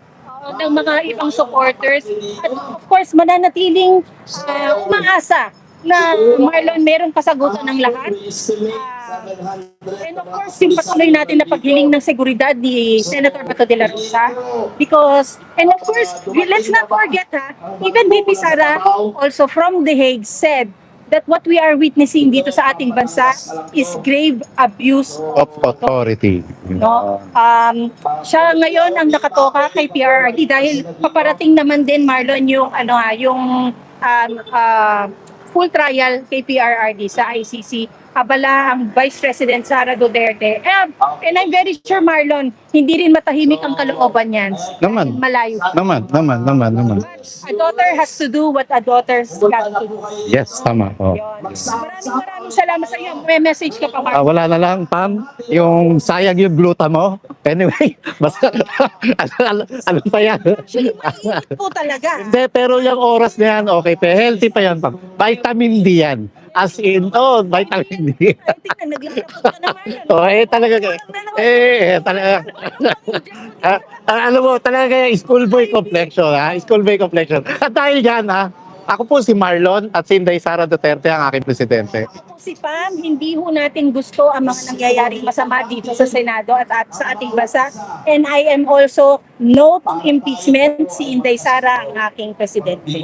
ng mga ibang supporters. At of course, mananatiling umaasa na Marlon meron kasagutan ng lahat. And of course, yung patuloy natin na paghiling ng seguridad ni Senator Bato de la Rosa. Because, and of course, let's not forget even VP Sara also from The Hague said that what we are witnessing dito sa ating bansa is grave abuse Of authority. no. Siya ngayon ang nakatoka kay PRRD dahil paparating naman din Marlon yung full trial kay PRRD sa ICC. Abala ang Vice President Sara Duterte. And I'm very sure Marlon, hindi rin matahimik ang kalooban niyan. Naman. Malayo. Naman. A daughter has to do what a daughter's got to do. Yes, tama. Oh. Yun. Maraming salamat sa iyo. May message ka pa, Marlon. Wala na lang, Pam. Yung sayang yung gluta mo. Anyway, basta, ano pa yan? Mainit po talaga. Hindi, pero yung oras na yan, okay pa. Healthy pa yan, Pam. Vitamin D yan. As in, vitamin D. Tingnan, naglalapot ka na, Marlon. Talaga. Talaga. Alam mo, talaga yung schoolboy complexion, Schoolboy complexion. At dahil yan, ako po si Marlon at si Inday Sara Duterte ang aking presidente. Si Pam, hindi ho natin gusto ang mga nangyayaring masama dito sa Senado at sa ating bansa. And I am also no to impeachment. Si Inday Sara ang aking presidente.